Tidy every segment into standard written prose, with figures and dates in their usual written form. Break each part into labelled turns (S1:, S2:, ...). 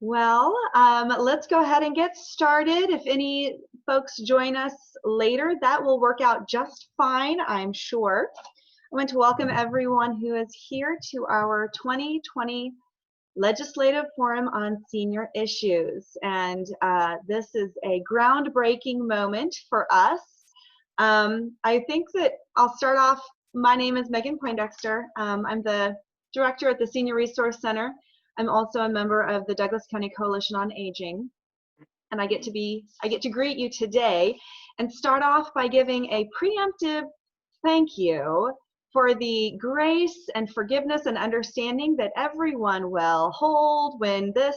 S1: Let's go ahead and get started. If any folks join us later, that will work out just fine, I'm sure. I want to welcome everyone who is here to our 2020 Legislative Forum on Senior Issues. And this is a groundbreaking moment for us. I think that I'll start off. My name is Megan Poindexter. I'm the director at the Senior Resource Center. I'm also a member of the Douglas County Coalition on Aging, and I get to greet you today and start off by giving a preemptive thank you for the grace and forgiveness and understanding that everyone will hold when this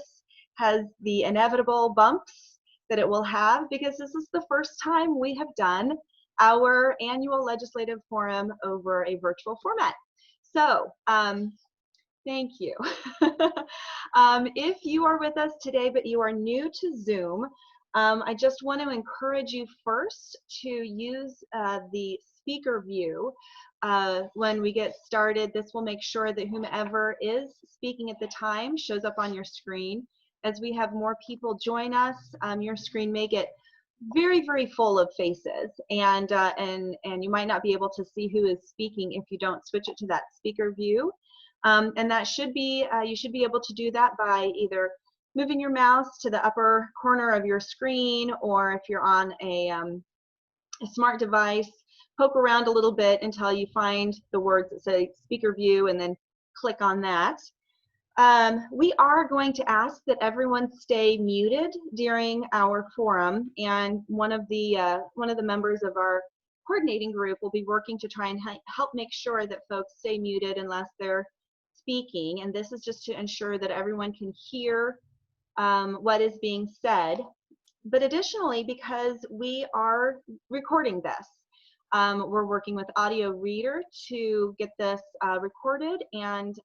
S1: has the inevitable bumps that it will have, because this is the first time we have done our annual legislative forum over a virtual format. So, thank you. If you are with us today, but you are new to Zoom, I just want to encourage you first to use the speaker view. When we get started, this will make sure that whomever is speaking at the time shows up on your screen. As we have more people join us, your screen may get very, very full of faces, and you might not be able to see who is speaking if you don't switch it to that speaker view. And that should be, you should be able to do that by either moving your mouse to the upper corner of your screen, or if you're on a smart device, poke around a little bit until you find the words that say speaker view and then click on that. We are going to ask that everyone stay muted during our forum, and one of the members of our coordinating group will be working to try and help make sure that folks stay muted unless they're speaking, and this is just to ensure that everyone can hear what is being said. But additionally, because we are recording this, we're working with Audio Reader to get this recorded and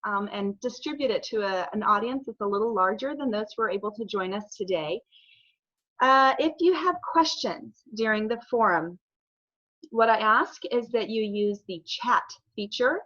S1: distribute it to an audience that's a little larger than those who are able to join us today. If you have questions during the forum, what I ask is that you use the chat feature.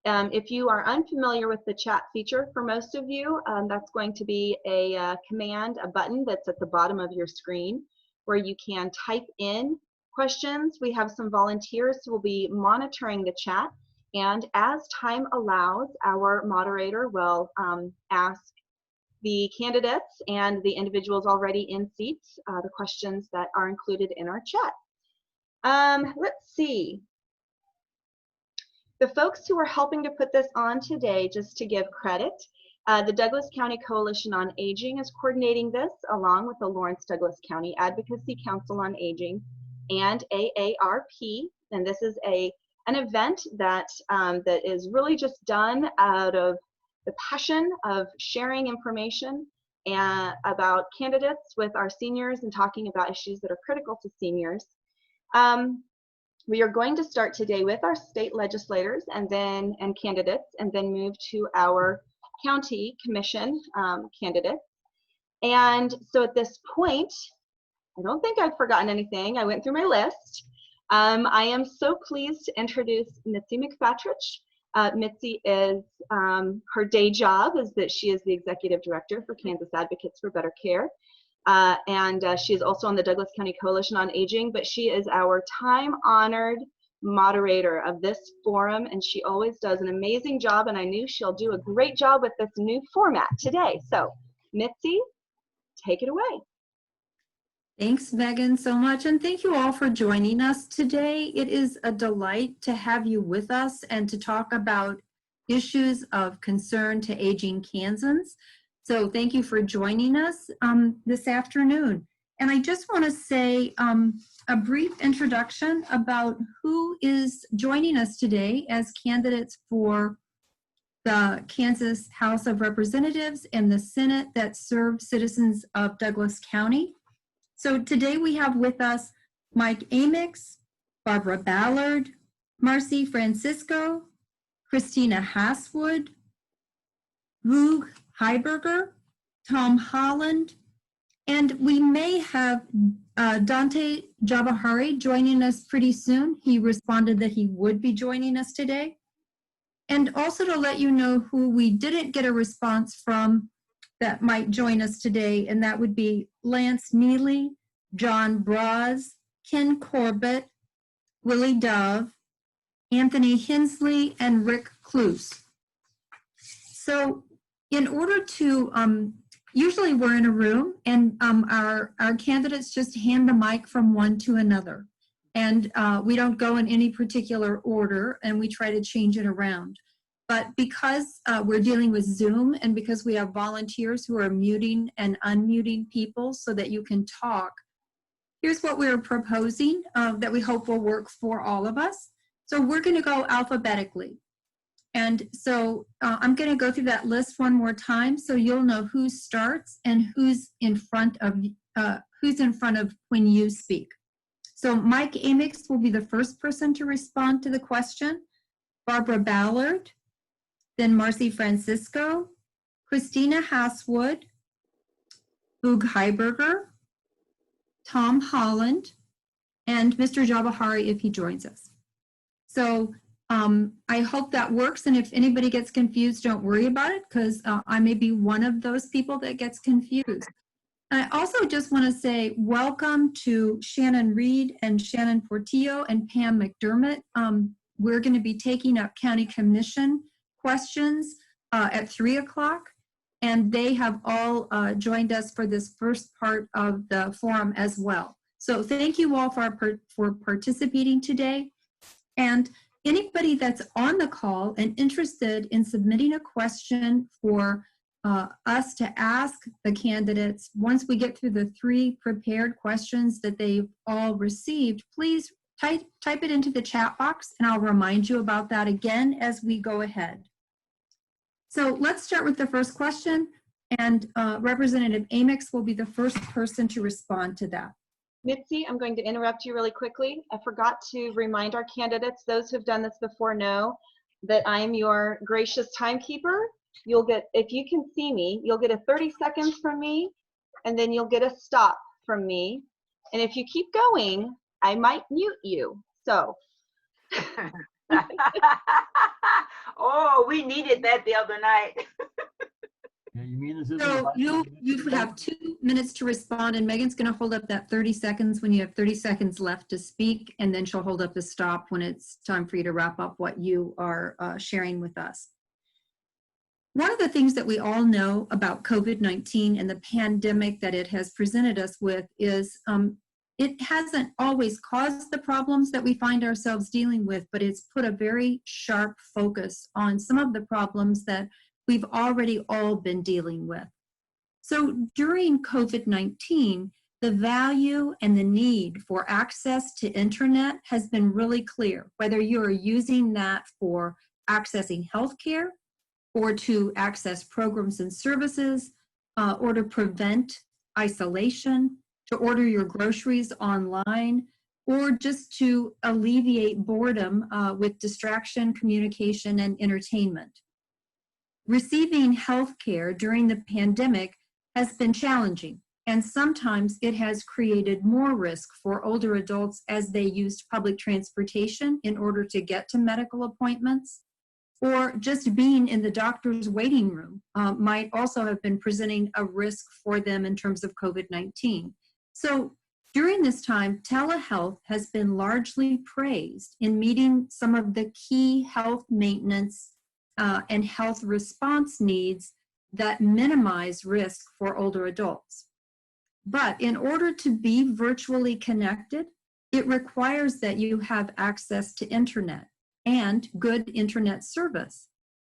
S1: If you are unfamiliar with the chat feature, for most of you, that's going to be a command, a button that's at the bottom of your screen where you can type in questions. We have some volunteers who will be monitoring the chat, and as time allows, our moderator will ask the candidates and the individuals already in seats the questions that are included in our chat. Let's see. The folks who are helping to put this on today, just to give credit, the Douglas County Coalition on Aging is coordinating this along with the Lawrence Douglas County Advocacy Council on Aging and AARP, and this is an event that is really just done out of the passion of sharing information about candidates with our seniors and talking about issues that are critical to seniors. We are going to start today with our state legislators and candidates, and then move to our county commission candidates. And so at this point, I don't think I've forgotten anything. I went through my list. I am so pleased to introduce Mitzi McFatrich. Mitzi is, her day job is that she is the executive director for Kansas Advocates for Better Care. She is also on the Douglas County Coalition on Aging, but she is our time-honored moderator of this forum, and she always does an amazing job, and I knew she'll do a great job with this new format today. So, Mitzi, take it away.
S2: Thanks, Megan, so much, and thank you all for joining us today. It is a delight to have you with us and to talk about issues of concern to aging Kansans. So thank you for joining us this afternoon. And I just want to say a brief introduction about who is joining us today as candidates for the Kansas House of Representatives and the Senate that serve citizens of Douglas County. So today we have with us Mike Amyx, Barbara Ballard, Marci Francisco, Christina Haswood, Boog Highberger, Tom Holland, and we may have Dante Jabahari joining us pretty soon. He responded that he would be joining us today. And also to let you know who we didn't get a response from that might join us today, and that would be Lance Neely, John Braz, Ken Corbett, Willie Dove, Anthony Hensley, and Rick Cluse. So in order to, usually we're in a room and our candidates just hand the mic from one to another. And we don't go in any particular order, and we try to change it around. But because we're dealing with Zoom, and because we have volunteers who are muting and unmuting people so that you can talk, here's what we're proposing that we hope will work for all of us. So we're going to go alphabetically. And so I'm going to go through that list one more time so you'll know who starts and who's in front of when you speak. So Mike Amyx will be the first person to respond to the question, Barbara Ballard, then Marci Francisco, Christina Haswood, Boog Highberger, Tom Holland, and Mr. Jabahari if he joins us. So I hope that works, and if anybody gets confused, don't worry about it, because I may be one of those people that gets confused. I also just want to say welcome to Shannon Reid and Shannon Portillo and Pam McDermott. We're going to be taking up County Commission questions at 3 o'clock, and they have all joined us for this first part of the forum as well. So thank you all for participating today. And anybody that's on the call and interested in submitting a question for us to ask the candidates, once we get through the 3 prepared questions that they've all received, please type it into the chat box, and I'll remind you about that again as we go ahead. So let's start with the first question, and Representative Amyx will be the first person to respond to that.
S1: Mitzi, I'm going to interrupt you really quickly. I forgot to remind our candidates, those who've done this before know that I'm your gracious timekeeper. You'll get, if you can see me, you'll get a 30 seconds from me, and then you'll get a stop from me. And if you keep going, I might mute you. So.
S3: Oh, we needed that the other night.
S4: Yeah, you mean this is
S2: So you have 2 minutes to respond, and Megan's going to hold up that 30 seconds when you have 30 seconds left to speak, and then she'll hold up the stop when it's time for you to wrap up what you are sharing with us. One of the things that we all know about COVID-19 and the pandemic that it has presented us with is it hasn't always caused the problems that we find ourselves dealing with, but it's put a very sharp focus on some of the problems that we've already all been dealing with. So during COVID-19, the value and the need for access to internet has been really clear, whether you're using that for accessing healthcare, or to access programs and services, or to prevent isolation, to order your groceries online, or just to alleviate boredom with distraction, communication, and entertainment. Receiving health care during the pandemic has been challenging, and sometimes it has created more risk for older adults as they used public transportation in order to get to medical appointments, or just being in the doctor's waiting room might also have been presenting a risk for them in terms of COVID-19. So during this time, telehealth has been largely praised in meeting some of the key health maintenance and health response needs that minimize risk for older adults. But in order to be virtually connected, it requires that you have access to internet and good internet service.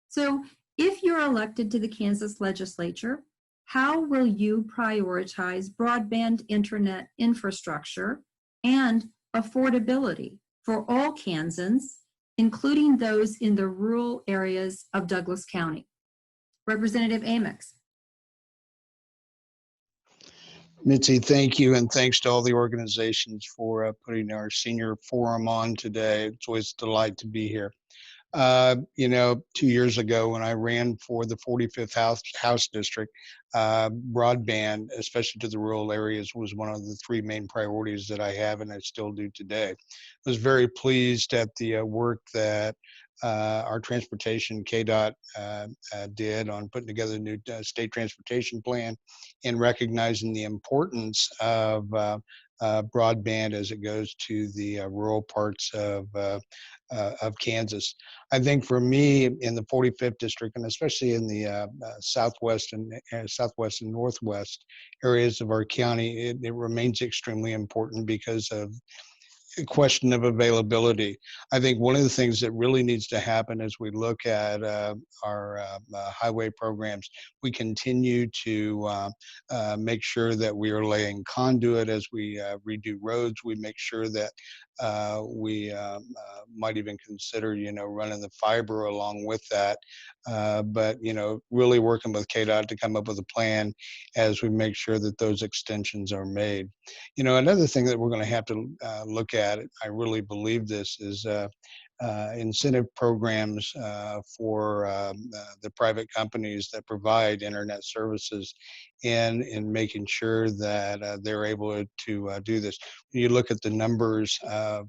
S2: So if you're elected to the Kansas legislature, how will you prioritize broadband internet infrastructure and affordability for all Kansans, including those in the rural areas of Douglas County? Representative Amyx.
S5: Mitzi, thank you, and thanks to all the organizations for putting our senior forum on today. It's always a delight to be here. You know, 2 years ago when I ran for the 45th House District, broadband, especially to the rural areas, was one of the 3 main priorities that I have, and I still do today. I was very pleased at the work that our transportation, KDOT did on putting together a new state transportation plan and recognizing the importance of broadband as it goes to the rural parts of Kansas. I think for me in the 45th district, and especially in the southwest and northwest areas of our county, it remains extremely important because of question of availability. I think one of the things that really needs to happen as we look at our highway programs, we continue to make sure that we are laying conduit as we redo roads. We make sure that we might even consider, running the fiber along with that. But, really working with KDOT to come up with a plan as we make sure that those extensions are made. Another thing that we're going to have to look at, I really believe this, is incentive programs for the private companies that provide internet services and in making sure that they're able to do this. When you look at the numbers of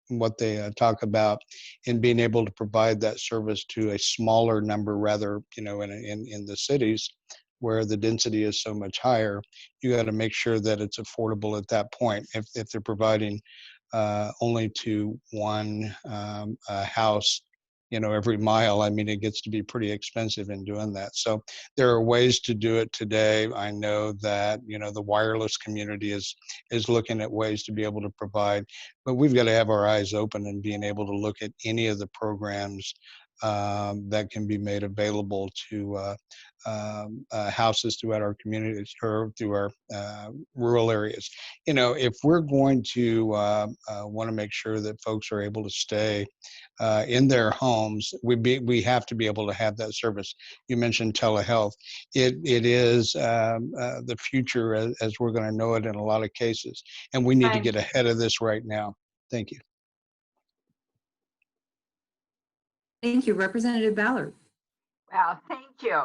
S5: what they talk about in being able to provide that service to a smaller number, rather, in the cities where the density is so much higher, you got to make sure that it's affordable at that point. If they're providing only to one house, every mile, I mean, it gets to be pretty expensive in doing that. So there are ways to do it today. I know that, the wireless community is looking at ways to be able to provide, but we've got to have our eyes open and being able to look at any of the programs that can be made available to houses throughout our communities or through our rural areas. If we're going to want to make sure that folks are able to stay in their homes, we have to be able to have that service. You mentioned telehealth. It is the future as we're going to know it in a lot of cases, and we need to get ahead of this right now. Thank you.
S2: Thank you, Representative Ballard.
S3: Well, thank you.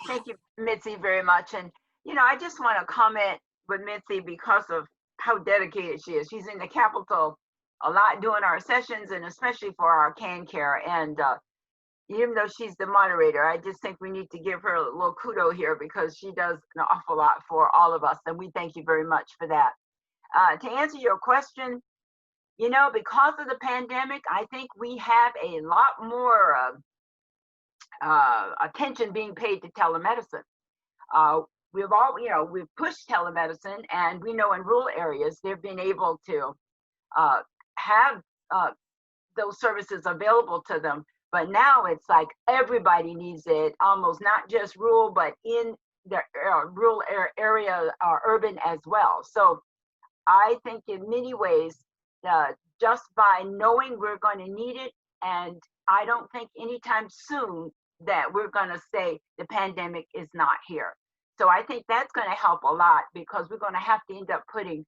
S3: Thank you, Mitzi, very much. And, I just want to comment with Mitzi because of how dedicated she is. She's in the Capitol a lot doing our sessions and especially for our CanCare. And even though she's the moderator, I just think we need to give her a little kudo here because she does an awful lot for all of us. And we thank you very much for that. To answer your question, because of the pandemic, I think we have a lot more attention being paid to telemedicine. We've pushed telemedicine, and we know in rural areas they've been able to have those services available to them. But now it's like everybody needs it, almost not just rural, but in the rural area or urban as well. So I think in many ways, just by knowing we're going to need it, and I don't think anytime soon that we're going to say the pandemic is not here. So I think that's going to help a lot because we're going to have to end up putting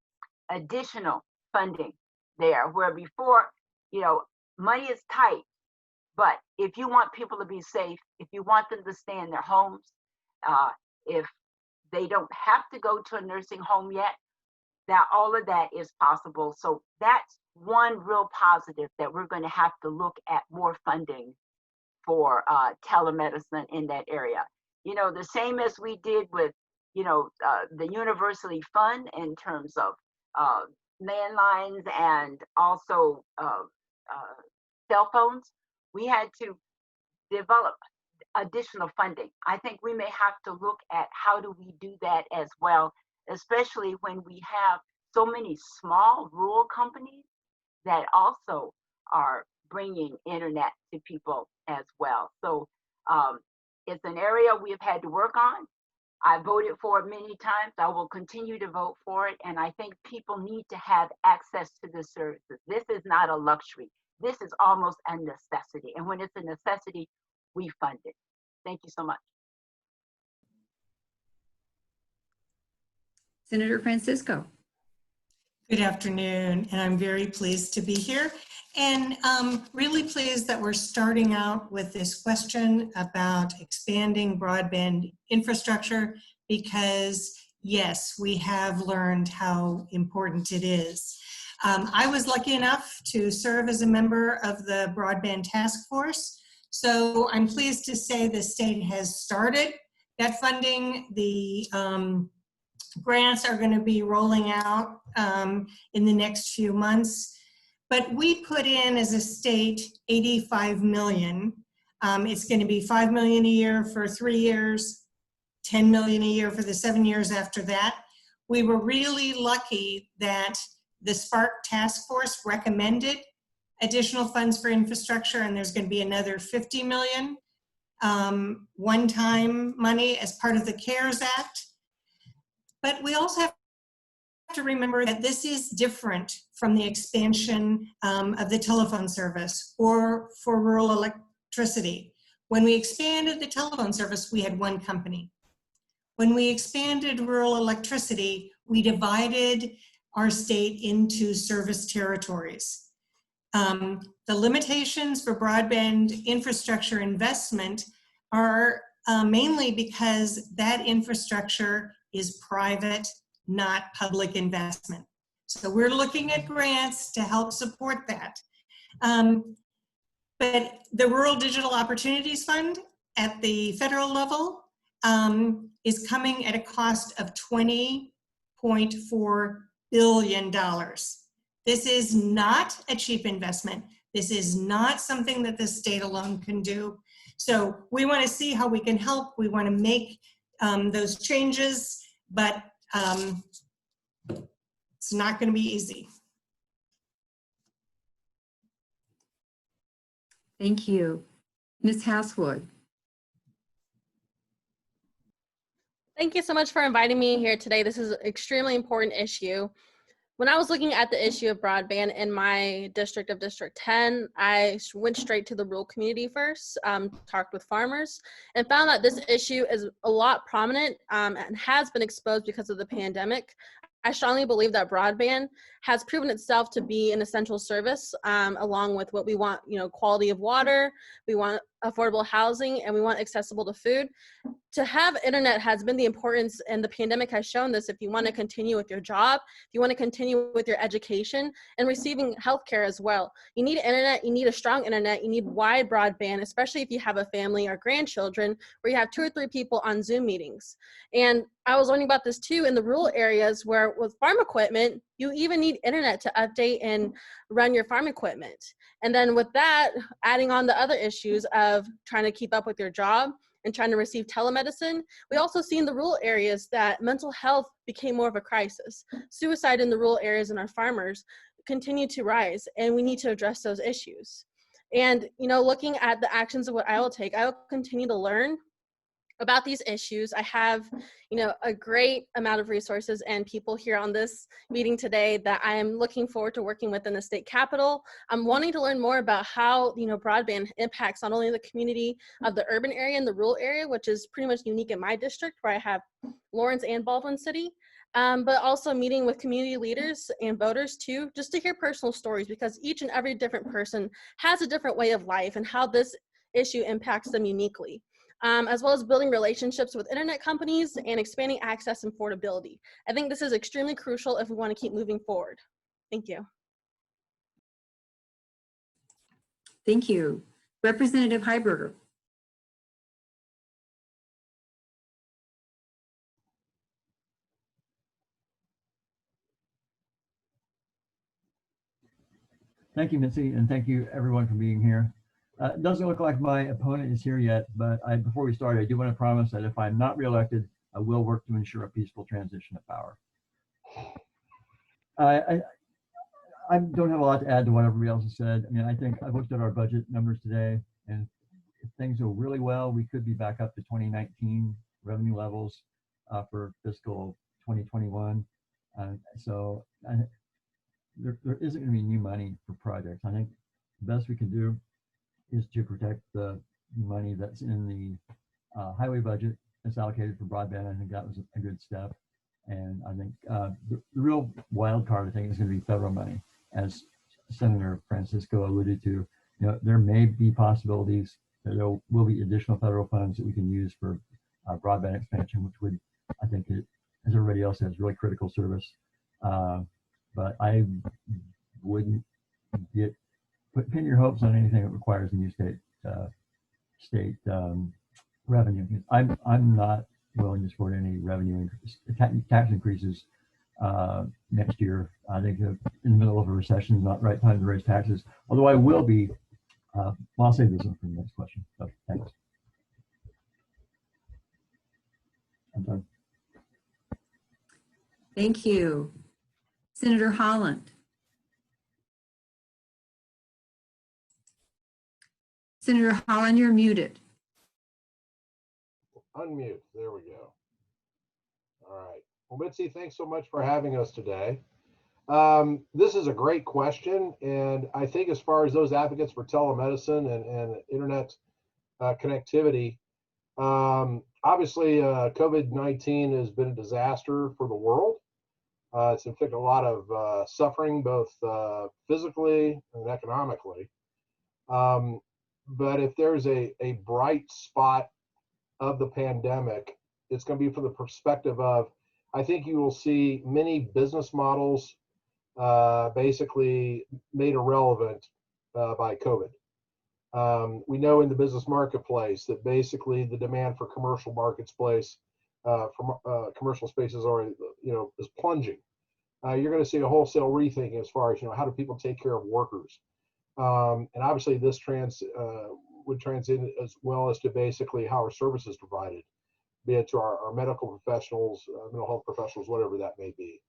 S3: additional funding there, where before, money is tight. But if you want people to be safe, if you want them to stay in their homes, if they don't have to go to a nursing home yet, that all of that is possible. So that's one real positive, that we're going to have to look at more funding for telemedicine in that area. The same as we did with, the University Fund in terms of landlines and also cell phones. We had to develop additional funding. I think we may have to look at how do we do that as well, especially when we have so many small rural companies that also are bringing internet to people as well. So it's an area we've had to work on. I voted for it many times. I will continue to vote for it. And I think people need to have access to the services. This is not a luxury. This is almost a necessity. And when it's a necessity, we fund it. Thank you so much.
S2: Senator Francisco.
S6: Good afternoon, and I'm very pleased to be here. And really pleased that we're starting out with this question about expanding broadband infrastructure, because yes, we have learned how important it is. I was lucky enough to serve as a member of the Broadband Task Force. So I'm pleased to say the state has started that funding. The grants are going to be rolling out in the next few months. But we put in as a state 85 million. It's going to be 5 million a year for 3 years, 10 million a year for the 7 years after that. We were really lucky that the Spark Task Force recommended additional funds for infrastructure, and there's going to be another 50 million one-time money as part of the CARES Act. But we also have to remember that this is different from the expansion of the telephone service or for rural electricity. When we expanded the telephone service, we had one company. When we expanded rural electricity, we divided our state into service territories. The limitations for broadband infrastructure investment are mainly because that infrastructure is private, not public investment. So we're looking at grants to help support that. But the Rural Digital Opportunities Fund at the federal level is coming at a cost of $20.4 billion. This is not a cheap investment. This is not something that the state alone can do. So we want to see how we can help. We want to make those changes, but it's not going to be easy.
S2: Thank you. Ms. Haswood.
S7: Thank you so much for inviting me here today. This is an extremely important issue. When I was looking at the issue of broadband in my district of District 10, I went straight to the rural community first, talked with farmers, and found that this issue is a lot prominent and has been exposed because of the pandemic. I strongly believe that broadband has proven itself to be an essential service, along with what we want, quality of water, we want affordable housing, and we want accessible to food. To have internet has been the importance, and the pandemic has shown this. If you want to continue with your job, if you want to continue with your education and receiving healthcare as well, you need internet, you need a strong internet, you need wide broadband, especially if you have a family or grandchildren where you have 2 or 3 people on Zoom meetings. And I was learning about this too in the rural areas where with farm equipment, you even need internet to update and run your farm equipment. And then with that, adding on the other issues of trying to keep up with your job and trying to receive telemedicine, we also see in the rural areas that mental health became more of a crisis. Suicide in the rural areas and our farmers continue to rise, and we need to address those issues. And, looking at the actions of what I will take, I will continue to learn about these issues. I have, a great amount of resources and people here on this meeting today that I am looking forward to working with in the state capitol. I'm wanting to learn more about how, broadband impacts not only the community of the urban area and the rural area, which is pretty much unique in my district where I have Lawrence and Baldwin City, but also meeting with community leaders and voters too, just to hear personal stories, because each and every different person has a different way of life and how this issue impacts them uniquely. As well as building relationships with internet companies and expanding access and affordability. I think this is extremely crucial if we want to keep moving forward. Thank you.
S2: Thank you. Representative Highberger.
S4: Thank you, Missy, and thank you everyone for being here. It doesn't look like my opponent is here yet, but before we start, I do want to promise that if I'm not reelected, I will work to ensure a peaceful transition of power. I don't have a lot to add to what everybody else has said. I mean, I think I've looked at our budget numbers today, and if things go really well, we could be back up to 2019 revenue levels for fiscal 2021. So there isn't going to be new money for projects. I think the best we can do is to protect the money that's in the highway budget that's allocated for broadband. I think that was a good step. And I think the real wild card, I think, is going to be federal money. As Senator Francisco alluded to, there may be possibilities that there will be additional federal funds that we can use for broadband expansion, which would, I think, as everybody else says, really critical service. But I wouldn't pin your hopes on anything that requires a new state revenue. I'm not willing to support any revenue tax increases next year. I think in the middle of a recession is not the right time to raise taxes. Although I will be. Well, I'll save this one for the next question. So thanks. I'm done.
S2: Thank you. Senator Holland. Senator Holland, you're muted.
S8: Unmute. There we go. All right. Well, Mitzi, thanks so much for having us today. This is a great question. And I think as far as those advocates for telemedicine and internet connectivity, obviously COVID-19 has been a disaster for the world. It's inflicted a lot of suffering, both physically and economically. But if there's a bright spot of the pandemic, it's going to be from the perspective of, I think you will see many business models basically made irrelevant by COVID. We know in the business marketplace that basically the demand for commercial marketplace, commercial spaces are, is plunging. You're going to see a wholesale rethinking as far as, how do people take care of workers? And obviously this would translate as well as to basically how our services provided, be it to our medical professionals, mental health professionals, whatever that may be.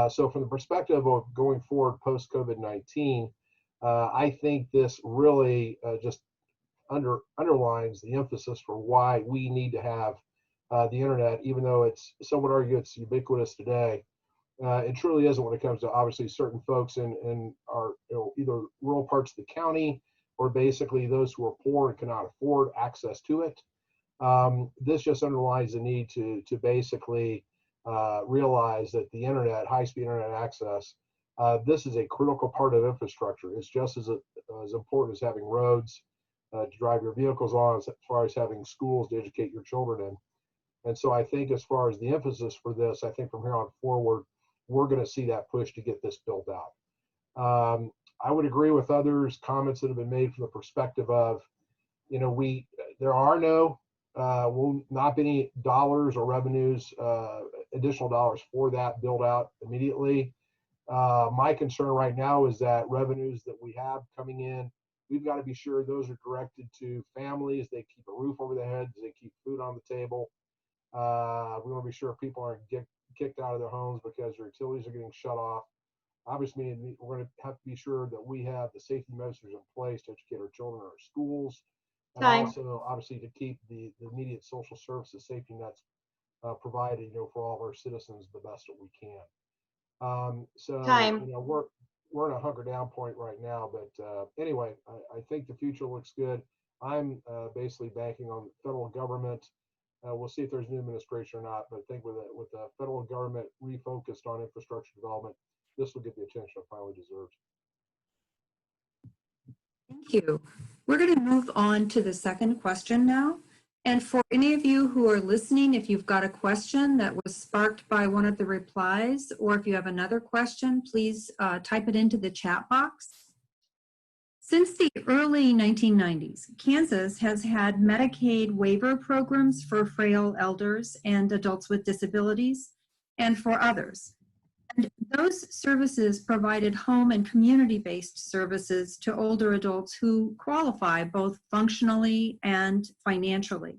S8: So from the perspective of going forward post-COVID-19, I think this really just underlines the emphasis for why we need to have the internet, even though some would argue it's ubiquitous today. It truly isn't when it comes to obviously certain folks in our either rural parts of the county or basically those who are poor and cannot afford access to it. This just underlines the need to basically realize that the internet, high-speed internet access, this is a critical part of infrastructure. It's just as important as having roads to drive your vehicles on, as far as having schools to educate your children in. And so I think as far as the emphasis for this, I think from here on forward, we're going to see that push to get this built out. I would agree with others' comments that have been made from the perspective of, there are will not be any dollars or revenues, additional dollars for that build out immediately. My concern right now is that revenues that we have coming in, we've got to be sure those are directed to families. They keep a roof over their heads. They keep food on the table. We want to be sure people aren't kicked out of their homes because their utilities are getting shut off. Obviously, we're going to have to be sure that we have the safety measures in place to educate our children in our schools. And also, obviously, to keep the immediate social services safety nets provided, for all of our citizens the best that we can. We're in a hunker down point right now, but anyway, I think the future looks good. I'm basically banking on the federal government. We'll see if there's a new administration or not, but I think with the federal government refocused on infrastructure development, this will get the attention it finally deserves.
S2: Thank you. We're going to move on to the second question now. And for any of you who are listening, if you've got a question that was sparked by one of the replies, or if you have another question, please type it into the chat box. Since the early 1990s, Kansas has had Medicaid waiver programs for frail elders and adults with disabilities, and for others. And those services provided home and community-based services to older adults who qualify both functionally and financially.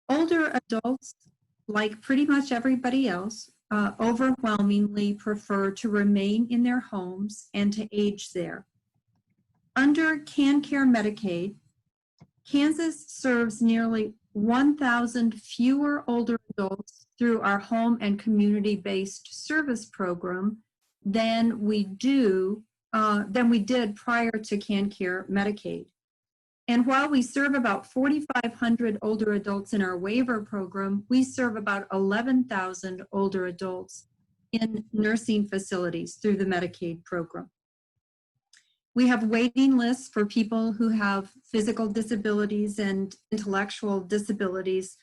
S2: Older adults, like pretty much everybody else, overwhelmingly prefer to remain in their homes and to age there. Under CanCare Medicaid, Kansas serves nearly 1,000 fewer older adults through our home and community-based service program than we did prior to CanCare Medicaid. And while we serve about 4,500 older adults in our waiver program, we serve about 11,000 older adults in nursing facilities through the Medicaid program. We have waiting lists for people who have physical disabilities and intellectual disabilities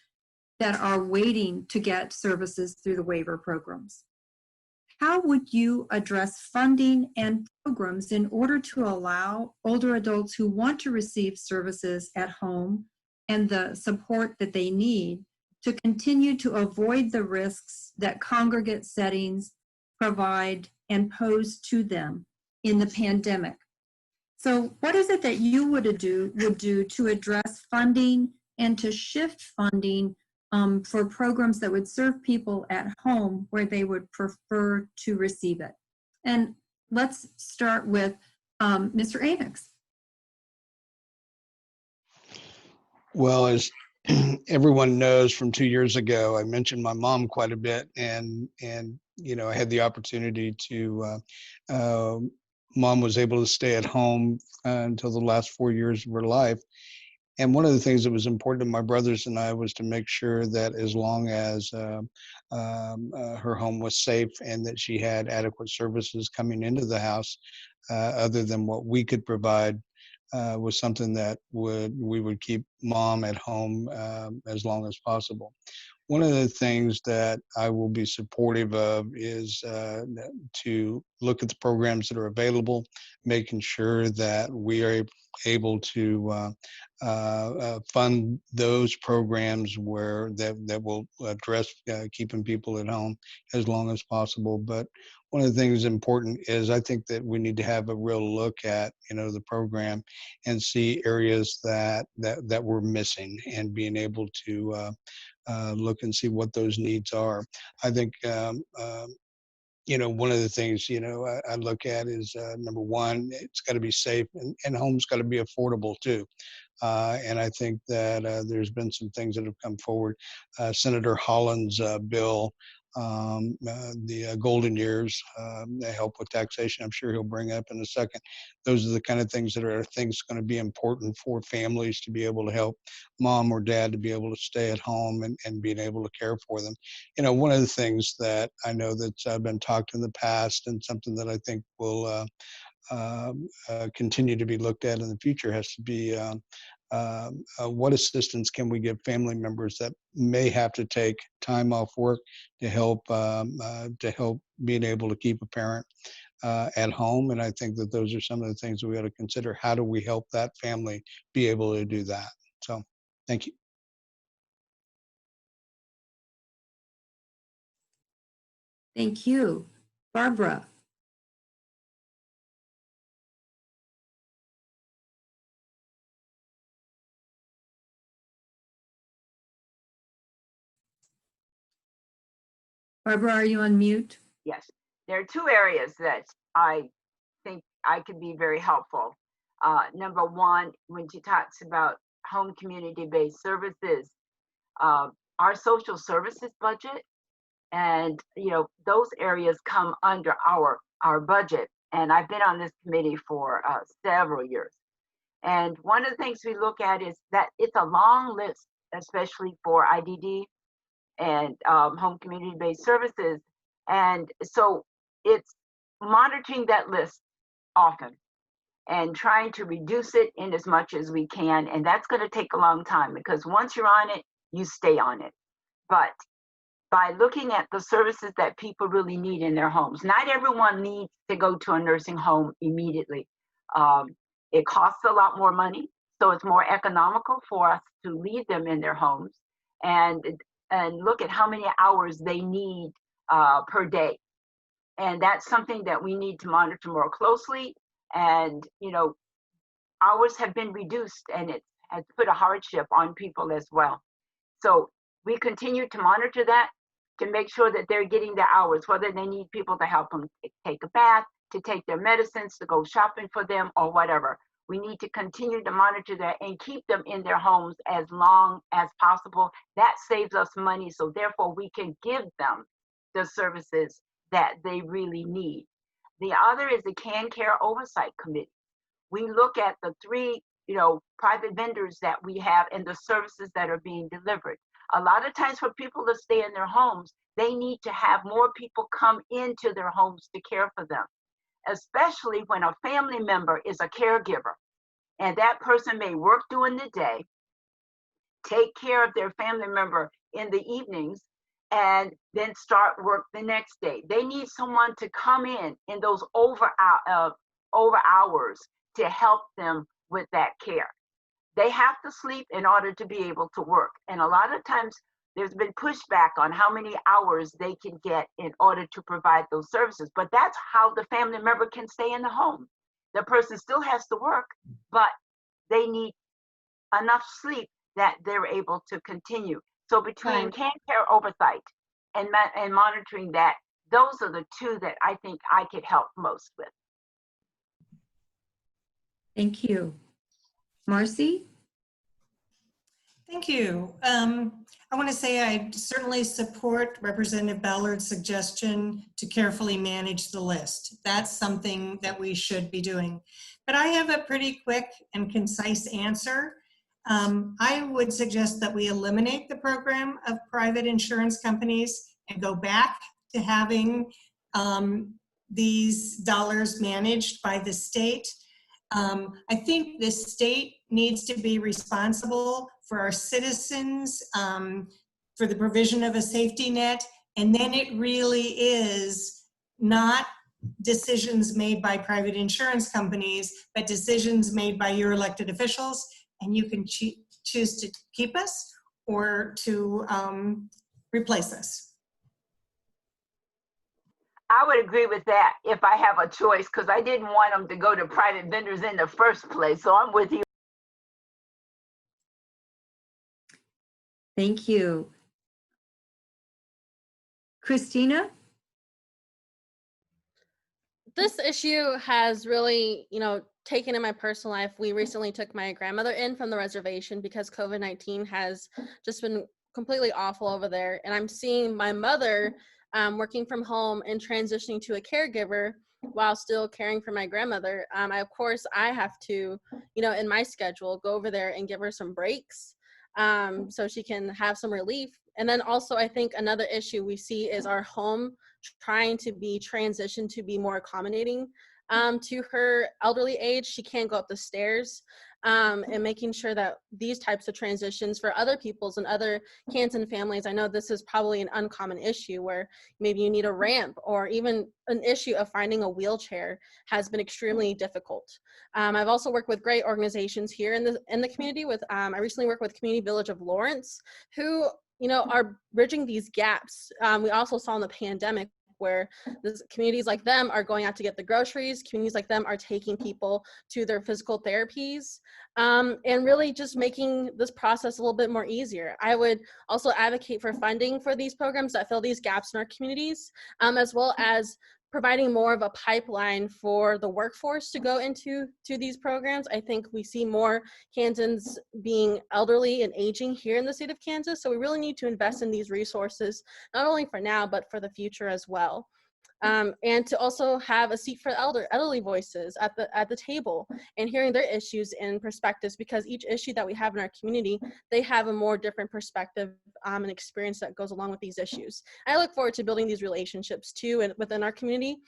S2: that are waiting to get services through the waiver programs. how would you address funding and programs in order to allow older adults who want to receive services at home and the support that they need to continue to avoid the risks that congregate settings provide and pose to them in the pandemic? So what is it that you would do to address funding and to shift funding for programs that would serve people at home where they would prefer to receive it? And let's start with Mr. Amyx.
S5: Well, as everyone knows from 2 years ago, I mentioned my mom quite a bit, and you know, I had the opportunity to. Mom was able to stay at home until the last 4 years of her life. And one of the things that was important to my brothers and I was to make sure that as long as her home was safe and that she had adequate services coming into the house, other than what we could provide, was something that we would keep mom at home as long as possible. One of the things that I will be supportive of is to look at the programs that are available, making sure that we are able to fund those programs that will address keeping people at home as long as possible. But one of the things important is I think that we need to have a real look at, you know, the program and see areas that we're missing and being able to look and see what those needs are. I think, you know, one of the things, you know, I look at is number one, it's got to be safe, and home's got to be affordable too. And I think that there's been some things that have come forward. Senator Holland's bill, the golden years, they help with taxation. I'm sure he'll bring up in a second. Those are the kind of things that are things going to be important for families to be able to help mom or dad to be able to stay at home and being able to care for them. You know, one of the things that I know that's been talked in the past and something that I think will continue to be looked at in the future has to be what assistance can we give family members that may have to take time off work to help being able to keep a parent at home. And I think that those are some of the things that we ought to consider. How do we help that family be able to do that? So thank you.
S2: Thank you. Barbara. Barbara, are you on mute?
S3: Yes, there are two areas that I think I could be very helpful. Number one, when she talks about home community-based services, our social services budget, and you know, those areas come under our budget. And I've been on this committee for several years. And one of the things we look at is that it's a long list, especially for IDD and home community-based services. And so it's monitoring that list often and trying to reduce it in as much as we can. And that's going to take a long time, because once you're on it, you stay on it. But by looking at the services that people really need in their homes, not everyone needs to go to a nursing home immediately. It costs a lot more money, so it's more economical for us to leave them in their homes and look at how many hours they need per day. And that's something that we need to monitor more closely. And, you know, hours have been reduced, and it has put a hardship on people as well. So we continue to monitor that to make sure that they're getting the hours, whether they need people to help them take a bath, to take their medicines, to go shopping for them, or whatever. We need to continue to monitor that and keep them in their homes as long as possible. That saves us money, so therefore we can give them the services that they really need. The other is the CanCare Oversight Committee. We look at the three, you know, private vendors that we have and the services that are being delivered. A lot of times for people to stay in their homes, they need to have more people come into their homes to care for them, especially when a family member is a caregiver. And that person may work during the day, take care of their family member in the evenings, and then start work the next day. They need someone to come in those over hours to help them with that care. They have to sleep in order to be able to work. And a lot of times there's been pushback on how many hours they can get in order to provide those services. But that's how the family member can stay in the home. The person still has to work, but they need enough sleep that they're able to continue. So between
S1: Right.
S3: care oversight and monitoring that, those are the two that I think I could help most with.
S2: Thank you. Marci?
S6: Thank you. I want to say I certainly support Representative Ballard's suggestion to carefully manage the list. That's something that we should be doing. But I have a pretty quick and concise answer. I would suggest that we eliminate the program of private insurance companies and go back to having these dollars managed by the state. I think the state needs to be responsible for our citizens, for the provision of a safety net, and then it really is not decisions made by private insurance companies, but decisions made by your elected officials, and you can choose to keep us or to replace us.
S3: I would agree with that if I have a choice, because I didn't want them to go to private vendors in the first place. So I'm with you.
S2: Thank you. Christina?
S7: This issue has really, taken in my personal life. We recently took my grandmother in from the reservation because COVID-19 has just been completely awful over there. And I'm seeing my mother working from home and transitioning to a caregiver while still caring for my grandmother. Of course, I have to, in my schedule, go over there and give her some breaks so she can have some relief. And then also, I think another issue we see is our home trying to be transitioned to be more accommodating to her elderly age. She can't go up the stairs, and making sure that these types of transitions for other people's and other Canton families, I know this is probably an uncommon issue where maybe you need a ramp, or even an issue of finding a wheelchair has been extremely difficult. I've also worked with great organizations here in the community. I recently worked with Community Village of Lawrence, who are bridging these gaps. We also saw in the pandemic where communities like them are going out to get the groceries, communities like them are taking people to their physical therapies, and really just making this process a little bit more easier. I would also advocate for funding for these programs that fill these gaps in our communities, as well as providing more of a pipeline for the workforce to go into these programs. I think we see more Kansans being elderly and aging here in the state of Kansas, so we really need to invest in these resources, not only for now, but for the future as well. And to also have a seat for elderly voices at the table and hearing their issues and perspectives, because each issue that we have in our community, they have a more different perspective and experience that goes along with these issues. I look forward to building these relationships too, and within our community,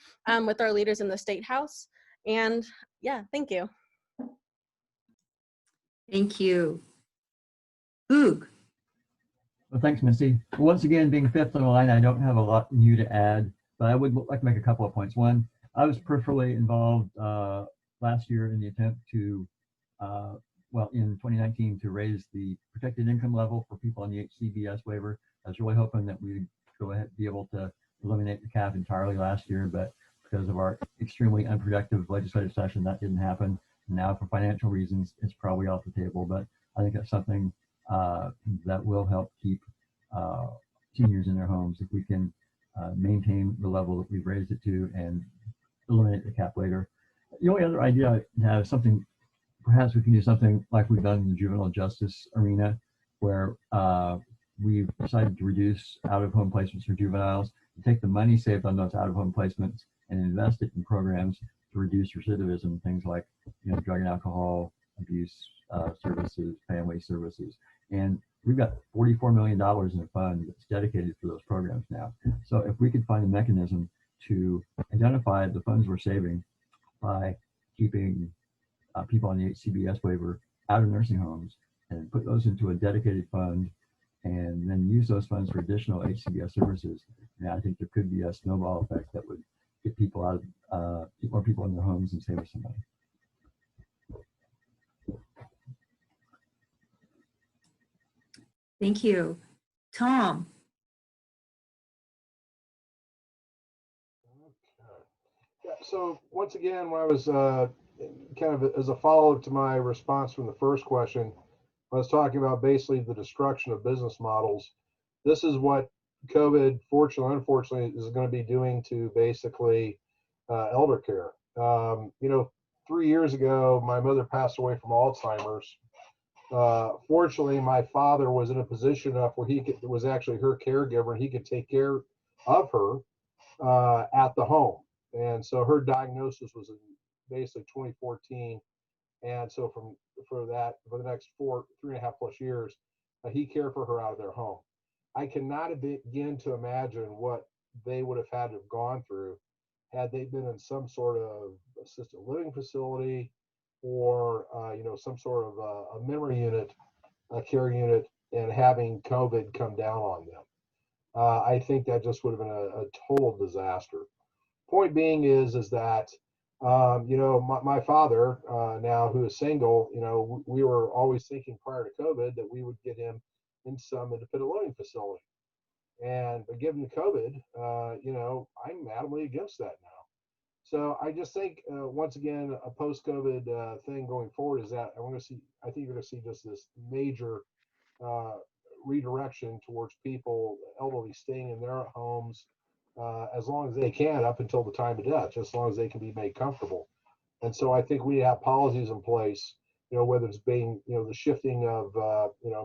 S7: with our leaders in the State House. And yeah, thank you.
S2: Thank you. Boog?
S4: Well, thanks, Missy. Once again, being fifth on the line, I don't have a lot new to add, but I would like to make a couple of points. One, I was peripherally involved last year in the attempt to, in 2019, to raise the protected income level for people on the HCBS waiver. I was really hoping that we'd be able to eliminate the cap entirely last year, but because of our extremely unproductive legislative session, that didn't happen. And now, for financial reasons, it's probably off the table, but I think that's something that will help keep seniors in their homes if we can maintain the level that we've raised it to and eliminate the cap later. The only other idea I have is something, perhaps we can do something like we've done in the juvenile justice arena, where we've decided to reduce out-of-home placements for juveniles, and take the money saved on those out-of-home placements and invest it in programs to reduce recidivism, things like drug and alcohol abuse services, family services. And we've got $44 million in a fund that's dedicated for those programs now. So if we could find a mechanism to identify the funds we're saving by keeping people on the HCBS waiver out of nursing homes and put those into a dedicated fund and then use those funds for additional HCBS services. And I think there could be a snowball effect that would get people out of, keep more people in their homes and save us some money.
S2: Thank you. Tom.
S8: Yeah, so once again, when I was kind of as a follow-up to my response from the first question, I was talking about basically the destruction of business models. This is what COVID, fortunately or unfortunately, is going to be doing to basically elder care. 3 years ago, my mother passed away from Alzheimer's. Fortunately, my father was in a position enough where was actually her caregiver, and he could take care of her at the home. And so her diagnosis was in basically 2014. And so for the next 3.5+ years, he cared for her out of their home. I cannot begin to imagine what they would have had to have gone through had they been in some sort of assisted living facility or some sort of a memory unit, a care unit, and having COVID come down on them. I think that just would have been a total disaster. Point being is that my father now, who is single, we were always thinking prior to COVID that we would get him in some independent living facility. But given COVID, I'm adamantly against that now. So I just think, once again, a post-COVID thing going forward is that I think you're going to see just this major redirection towards people, elderly, staying in their homes as long as they can up until the time of death, just as long as they can be made comfortable. And so I think we have policies in place, whether it's being, the shifting of,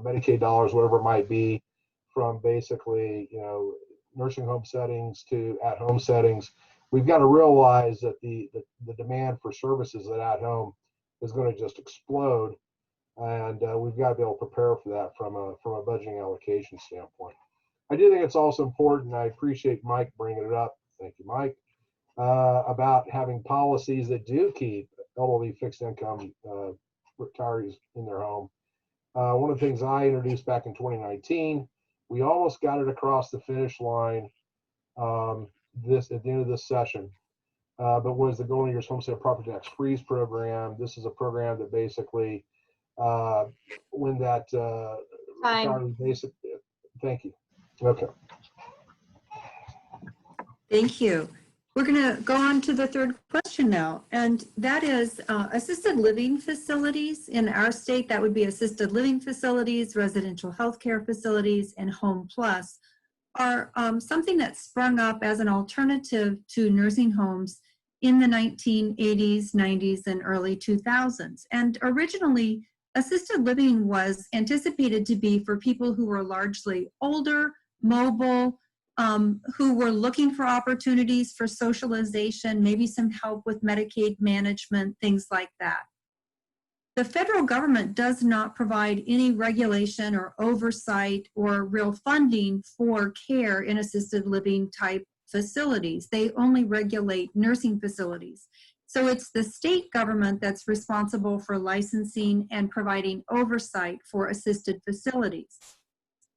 S8: Medicaid dollars, whatever it might be, from basically, nursing home settings to at-home settings. We've got to realize that the demand for services at home is going to just explode, and we've got to be able to prepare for that from a budgeting allocation standpoint. I do think it's also important, I appreciate Mike bringing it up, thank you, Mike, about having policies that do keep elderly fixed income retirees in their home. One of the things I introduced back in 2019, we almost got it across the finish line at the end of this session. But was the Golden Years Homestead Property Tax Freeze program. This is a program that basically, when that basic, thank you. Okay.
S2: Thank you. We're going to go on to the third question now, and that is assisted living facilities in our state. That would be assisted living facilities, residential healthcare facilities, and Home Plus are something that sprung up as an alternative to nursing homes in the 1980s, 90s, and early 2000s. And originally, assisted living was anticipated to be for people who were largely older, mobile, who were looking for opportunities for socialization, maybe some help with Medicaid management, things like that. The federal government does not provide any regulation or oversight or real funding for care in assisted living type facilities. They only regulate nursing facilities. So it's the state government that's responsible for licensing and providing oversight for assisted facilities.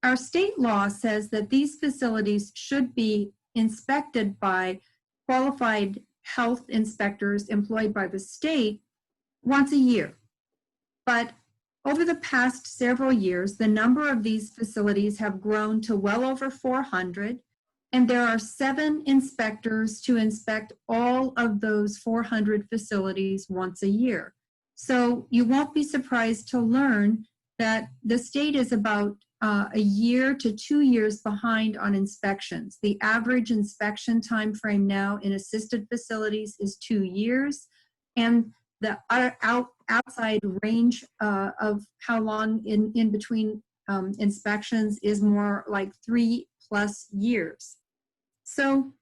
S2: Our state law says that these facilities should be inspected by qualified health inspectors employed by the state once a year. But over the past several years, the number of these facilities have grown to well over 400, and there are 7 inspectors to inspect all of those 400 facilities once a year. So you won't be surprised to learn that the state is about a year to 2 years behind on inspections. The average inspection time frame now in assisted facilities is 2 years, and the outside range of how long in between inspections is more like 3+ years. So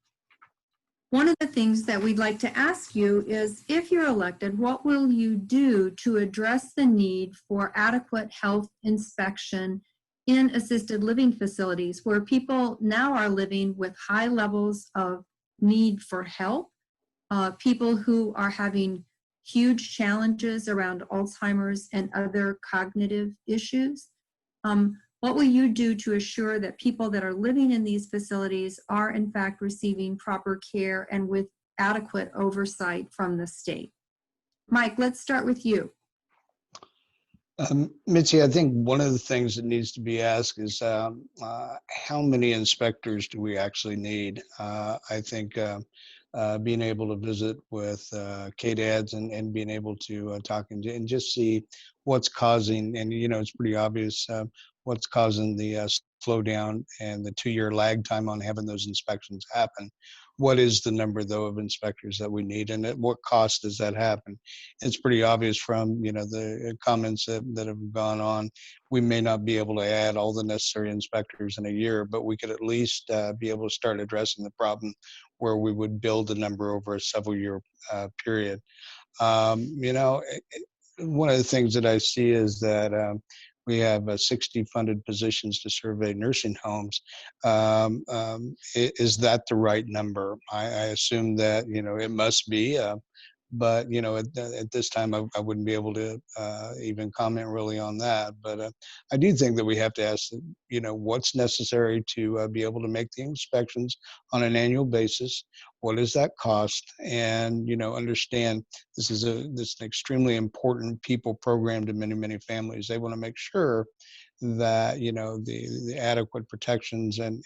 S2: one of the things that we'd like to ask you is, if you're elected, what will you do to address the need for adequate health inspection in assisted living facilities where people now are living with high levels of need for help, people who are having huge challenges around Alzheimer's and other cognitive issues? What will you do to assure that people that are living in these facilities are in fact receiving proper care and with adequate oversight from the state? Mike, let's start with you.
S5: Mitzi, I think one of the things that needs to be asked is how many inspectors do we actually need? I think being able to visit with KDADs and being able to talk and just see what's causing, and it's pretty obvious what's causing the slowdown and the 2-year lag time on having those inspections happen. What is the number, though, of inspectors that we need, and at what cost does that happen? It's pretty obvious from the comments that have gone on. We may not be able to add all the necessary inspectors in a year, but we could at least be able to start addressing the problem where we would build the number over a several-year period. One of the things that I see is that we have 60 funded positions to survey nursing homes. Is that the right number? I assume that, it must be, but, at this time, I wouldn't be able to even comment really on that. But I do think that we have to ask, what's necessary to be able to make the inspections on an annual basis? What does that cost? And, understand this is an extremely important people program to many, many families. They want to make sure that, the adequate protections and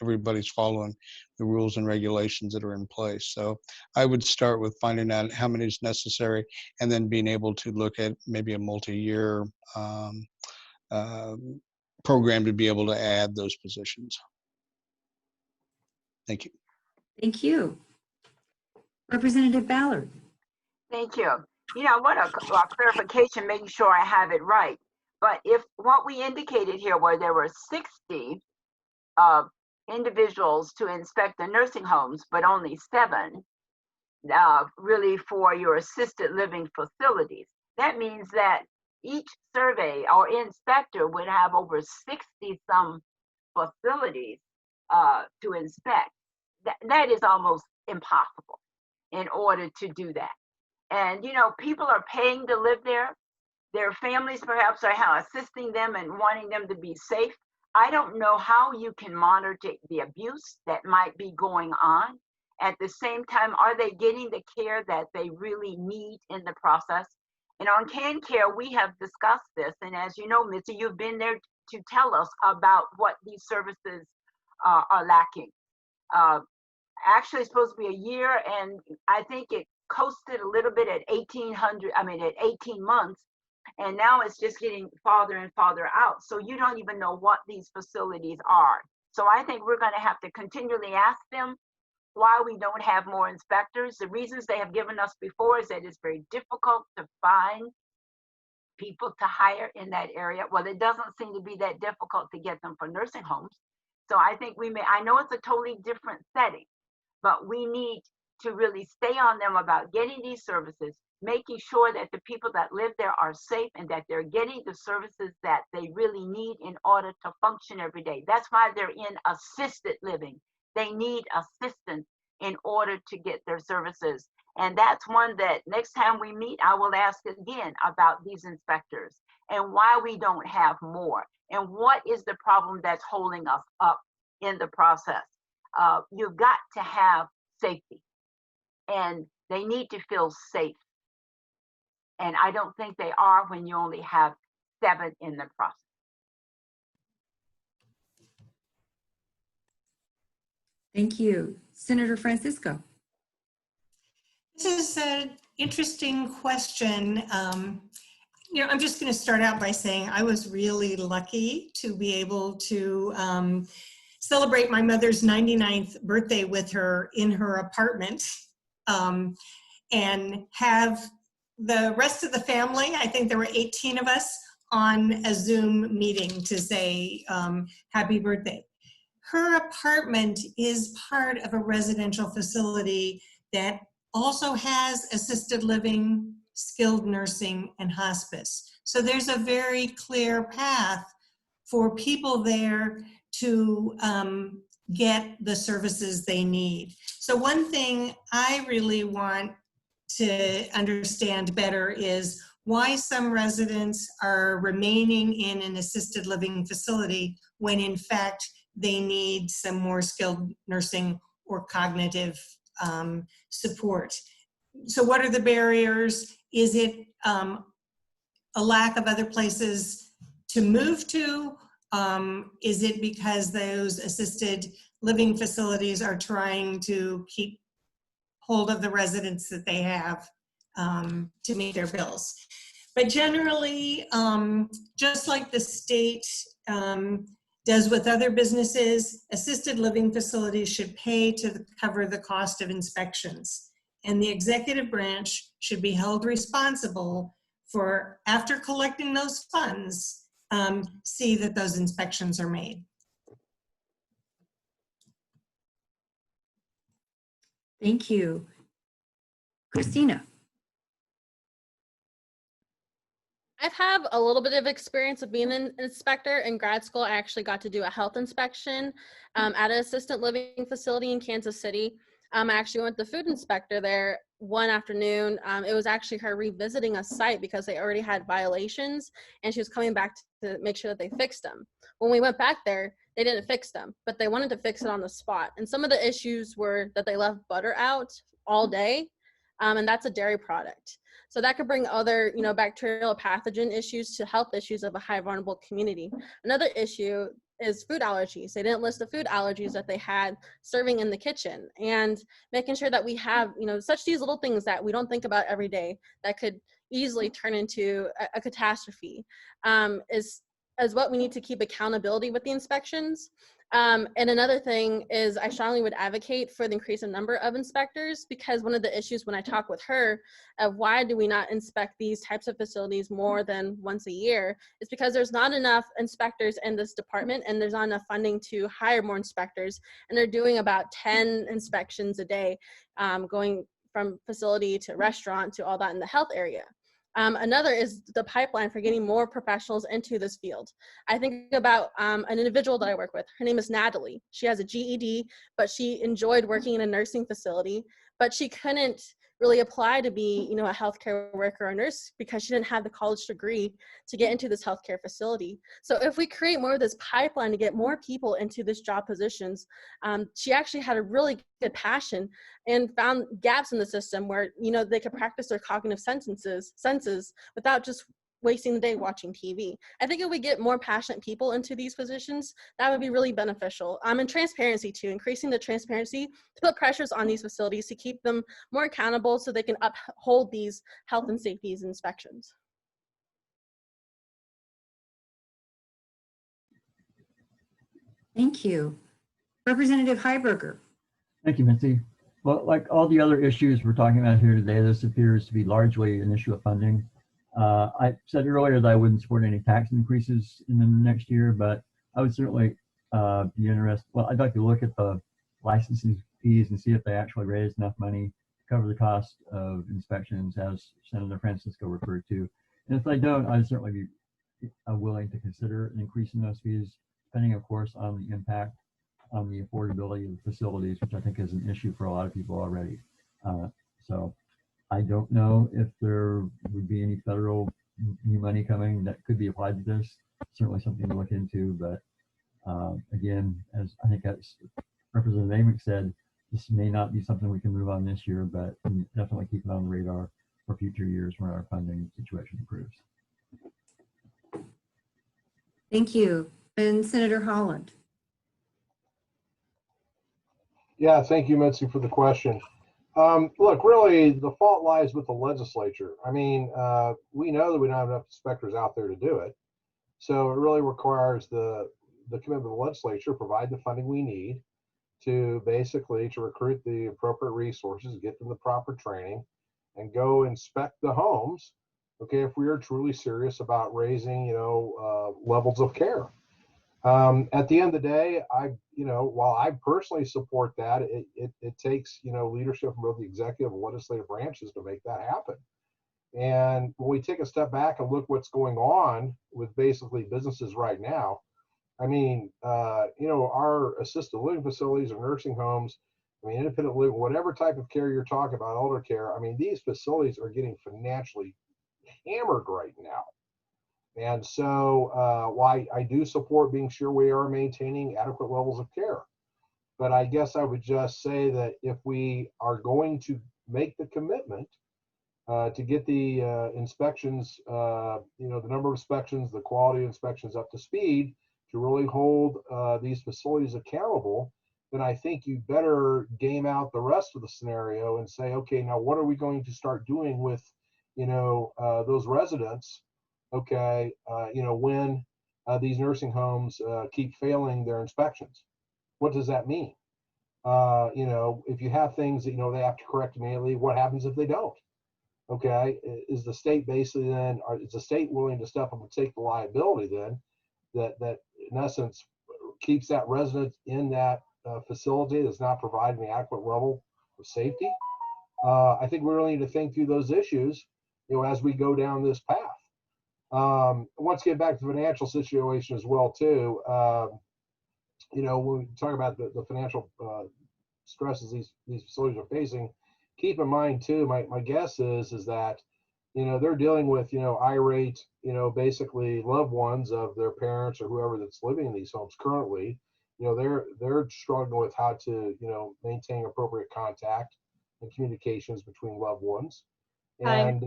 S5: everybody's following the rules and regulations that are in place. So I would start with finding out how many is necessary, and then being able to look at maybe a multi-year program to be able to add those positions. Thank you.
S2: Thank you. Representative Ballard.
S3: Thank you. I want a clarification, making sure I have it right. But if what we indicated here were there were 60 individuals to inspect the nursing homes, but only 7 really for your assisted living facilities, that means that each survey or inspector would have over 60-some facilities to inspect. That is almost impossible in order to do that. And, people are paying to live there. Their families perhaps are assisting them and wanting them to be safe. I don't know how you can monitor the abuse that might be going on. At the same time, are they getting the care that they really need in the process? And on CanCare, we have discussed this. And as you know, Mitzi, you've been there to tell us about what these services are lacking. Actually, it's supposed to be a year, and I think it coasted a little bit at 18 months. And now it's just getting farther and farther out. So you don't even know what these facilities are. So I think we're going to have to continually ask them why we don't have more inspectors. The reasons they have given us before is that it's very difficult to find people to hire in that area. Well, it doesn't seem to be that difficult to get them for nursing homes. So I think I know it's a totally different setting, but we need to really stay on them about getting these services, making sure that the people that live there are safe and that they're getting the services that they really need in order to function every day. That's why they're in assisted living. They need assistance in order to get their services. And that's one that next time we meet, I will ask again about these inspectors and why we don't have more and what is the problem that's holding us up in the process. You've got to have safety, and they need to feel safe. And I don't think they are when you only have 7 in the process.
S2: Thank you. Senator Francisco.
S6: This is an interesting question. I'm just going to start out by saying I was really lucky to be able to celebrate my mother's 99th birthday with her in her apartment and have the rest of the family, I think there were 18 of us, on a Zoom meeting to say happy birthday. Her apartment is part of a residential facility that also has assisted living, skilled nursing, and hospice. So there's a very clear path for people there to get the services they need. So one thing I really want to understand better is why some residents are remaining in an assisted living facility when in fact they need some more skilled nursing or cognitive support. So what are the barriers? Is it a lack of other places to move to? Is it because those assisted living facilities are trying to keep hold of the residents that they have to meet their bills? But generally, just like the state does with other businesses, assisted living facilities should pay to cover the cost of inspections. And the executive branch should be held responsible for, after collecting those funds, see that those inspections are made.
S2: Thank you. Christina.
S7: I've had a little bit of experience of being an inspector. In grad school, I actually got to do a health inspection at an assisted living facility in Kansas City. I actually went to the food inspector there one afternoon. It was actually her revisiting a site because they already had violations, and she was coming back to make sure that they fixed them. When we went back there, they didn't fix them, but they wanted to fix it on the spot. And some of the issues were that they left butter out all day, and that's a dairy product. So that could bring other, bacterial pathogen issues to health issues of a high vulnerable community. Another issue is food allergies. They didn't list the food allergies that they had serving in the kitchen, and making sure that we have, such these little things that we don't think about every day that could easily turn into a catastrophe is what we need to keep accountability with the inspections. And another thing is I strongly would advocate for the increase in number of inspectors, because one of the issues when I talk with her of why do we not inspect these types of facilities more than once a year is because there's not enough inspectors in this department, and there's not enough funding to hire more inspectors. And they're doing about 10 inspections a day, going from facility to restaurant to all that in the health area. Another is the pipeline for getting more professionals into this field. I think about an individual that I work with. Her name is Natalie. She has a GED, but she enjoyed working in a nursing facility, but she couldn't really apply to be, a healthcare worker or nurse because she didn't have the college degree to get into this healthcare facility. So if we create more of this pipeline to get more people into this job positions, she actually had a really good passion and found gaps in the system where, they could practice their cognitive senses without just wasting the day watching TV. I think if we get more passionate people into these positions, that would be really beneficial. And transparency too, increasing the transparency to put pressures on these facilities to keep them more accountable so they can uphold these health and safety inspections.
S2: Thank you. Representative Highberger.
S4: Thank you, Mitzi. Well, like all the other issues we're talking about here today, this appears to be largely an issue of funding. I said earlier that I wouldn't support any tax increases in the next year, but I would certainly be interested. Well, I'd like to look at the licensing fees and see if they actually raise enough money to cover the cost of inspections, as Senator Francisco referred to. And if they don't, I'd certainly be willing to consider an increase in those fees, depending, of course, on the impact on the affordability of the facilities, which I think is an issue for a lot of people already. So I don't know if there would be any federal new money coming that could be applied to this. Certainly something to look into, but again, as I think as Representative Amyx said, this may not be something we can move on this year, but definitely keep it on the radar for future years when our funding situation improves.
S2: Thank you. And Senator Holland.
S8: Yeah, thank you, Mitzi, for the question. Look, really, the fault lies with the legislature. I mean, we know that we don't have enough inspectors out there to do it. So it really requires the commitment of the legislature to provide the funding we need to basically to recruit the appropriate resources, get them the proper training, and go inspect the homes, okay, if we are truly serious about raising, levels of care. At the end of the day, while I personally support that, it takes, leadership from both the executive and legislative branches to make that happen. And when we take a step back and look what's going on with basically businesses right now, I mean, our assisted living facilities or nursing homes, independent living, whatever type of care you're talking about, elder care, these facilities are getting financially hammered right now. And so while I do support being sure we are maintaining adequate levels of care, but I guess I would just say that if we are going to make the commitment to get the inspections, the number of inspections, the quality of inspections up to speed, to really hold these facilities accountable, then I think you better game out the rest of the scenario and say, okay, now what are we going to start doing with, those residents, okay, when these nursing homes keep failing their inspections? What does that mean? If you have things that, they have to correct immediately, what happens if they don't? Okay, is the state basically then, or is the state willing to step up and take the liability then that in essence keeps that resident in that facility that's not providing the adequate level of safety? I think we really need to think through those issues, as we go down this path. Once get back to the financial situation as well too, when we talk about the financial stresses these facilities are facing, keep in mind too, my guess is that, they're dealing with, irate, basically loved ones of their parents or whoever that's living in these homes currently. They're struggling with how to, maintain appropriate contact and communications between loved ones. And